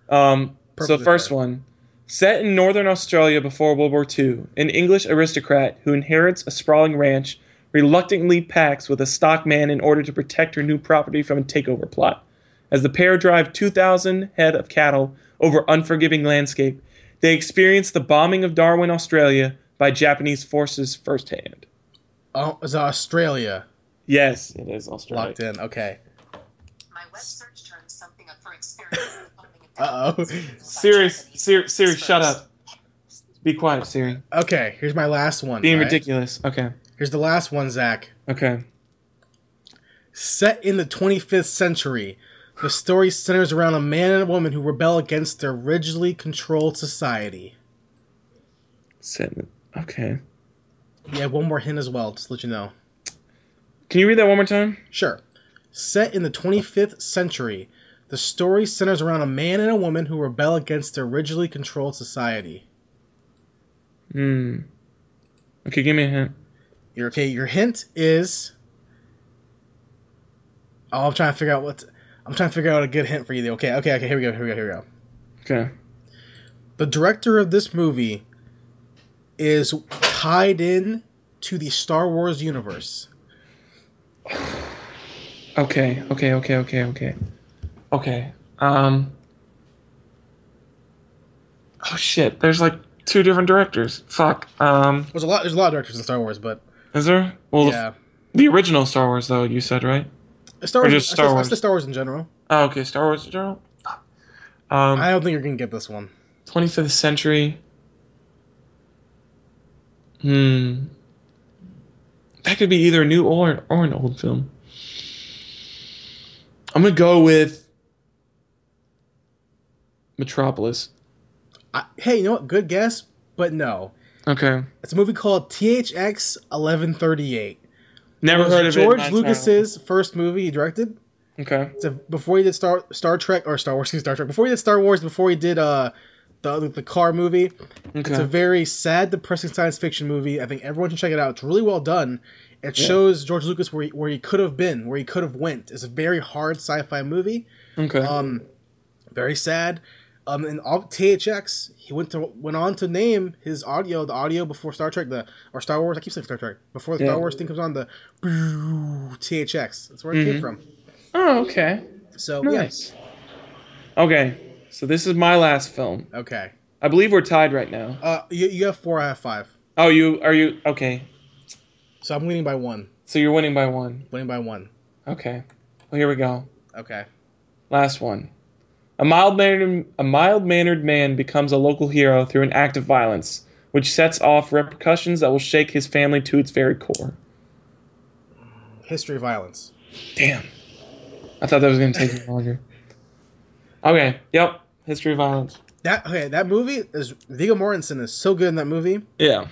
So the first one. Set in northern Australia before World War II, an English aristocrat who inherits a sprawling ranch reluctantly pacts with a stockman in order to protect her new property from a takeover plot. As the pair drive 2,000 head of cattle over unforgiving landscape, they experience the bombing of Darwin, Australia, by Japanese forces firsthand. Oh, it's Australia. Yes, it is Australia. Locked in. Okay. My web search terms something up for experience. Uh-oh. Siri, shut up. Be quiet, Siri. Okay, here's my last one. Being ridiculous. Okay. Here's the last one, Zach. Okay. Set in the 25th century, the story centers around a man and a woman who rebel against their rigidly controlled society. Okay. Yeah, one more hint as well, just to let you know. Can you read that one more time? Sure. Set in the 25th century, the story centers around a man and a woman who rebel against their rigidly controlled society. Okay, give me a hint. Your hint is... Oh, I'm trying to figure out a good hint for you. Okay, here we go. Okay. The director of this movie is tied in to the Star Wars universe. Okay. Oh shit, there's like 2 different directors. Fuck. There's a lot of directors in Star Wars, but Is there? Well, yeah. The original Star Wars, though, you said, right? Star Wars, or just Star Wars? I said Star Wars in general. Oh, okay, Star Wars in general? I don't think you're going to get this one. 25th century. That could be either a new or an old film. I'm going to go with Metropolis. Hey, you know what? Good guess, but no. Okay. It's a movie called THX 1138. Never heard of George it. Lucas's first movie he directed. Okay. So before he did Star Trek, before he did Star Wars, before he did the car movie. Okay. It's a very sad, depressing science fiction movie. I think everyone should check it out. It's really well done. It shows George Lucas where he could have been, where he could have went. It's a very hard sci-fi movie. Okay. Very sad. In THX, he went on to name his audio, the audio before Star Trek, or Star Wars. I keep saying Star Trek. Before the Star Wars thing comes on, the THX. That's where it came from. Oh, okay. So nice. Yeah. Okay, so this is my last film. Okay. I believe we're tied right now. You have 4, I have 5. Oh, are you okay? So I'm winning by 1. So you're winning by 1. Winning by 1. Okay. Well, here we go. Okay. Last one. A mild-mannered man becomes a local hero through an act of violence, which sets off repercussions that will shake his family to its very core. History of Violence. Damn. I thought that was going to take longer. Okay, yep. History of Violence. That movie is Viggo Mortensen is so good in that movie. Yeah.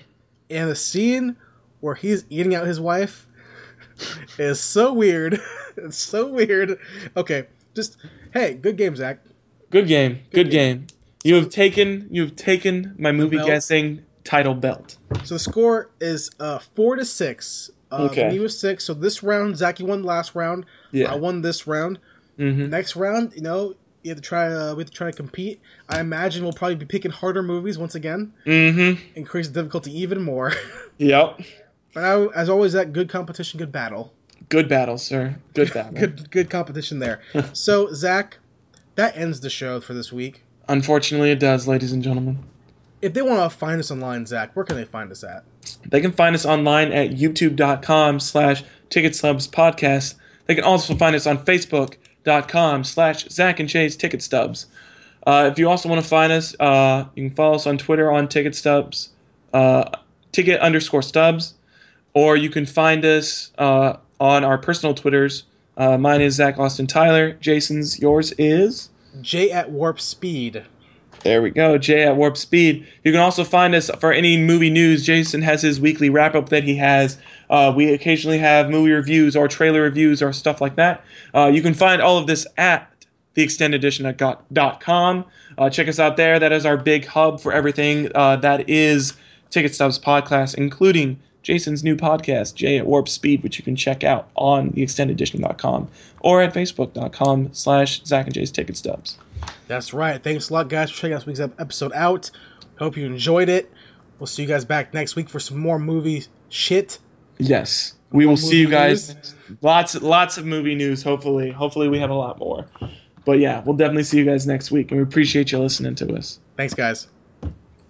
And the scene where he's eating out his wife is so weird. It's so weird. Okay, hey, good game, Zach. Good game. Good game. You have taken my movie guessing title belt. So the score is 4-6. Okay. Me was 6. So this round, Zach, you won the last round. Yeah. I won this round. Mm-hmm. Next round, you have to try. We have to try to compete. I imagine we'll probably be picking harder movies once again. Mm-hmm. Increase the difficulty even more. Yep. But as always, that good competition, good battle. Good battle, sir. Good battle. good competition there. So Zach, that ends the show for this week. Unfortunately, it does, ladies and gentlemen. If they want to find us online, Zach, where can they find us at? They can find us online at youtube.com/Ticket Stubs Podcast. They can also find us on Facebook.com/Zach and Jay's Ticket Stubs. If you also want to find us, you can follow us on Twitter on Ticket Stubs, Ticket_Stubs, or you can find us on our personal Twitters. Mine is Zach Austin Tyler. Jason's, yours is? Jay at Warp Speed. There we go, Jay at Warp Speed. You can also find us for any movie news. Jason has his weekly wrap-up that he has. We occasionally have movie reviews or trailer reviews or stuff like that. You can find all of this at theextendededition.com. Check us out there. That is our big hub for everything that is Ticket Stubs Podcast, including Jason's new podcast, Jay at Warp Speed, which you can check out on theextendededition.com or at facebook.com/Zach and Jay's Ticket Stubs. That's right. Thanks a lot, guys, for checking this week's episode out. Hope you enjoyed it. We'll see you guys back next week for some more movie shit. Yes. We will see you guys. Lots of movie news, hopefully. Hopefully we have a lot more. But yeah, we'll definitely see you guys next week, and we appreciate you listening to us. Thanks, guys.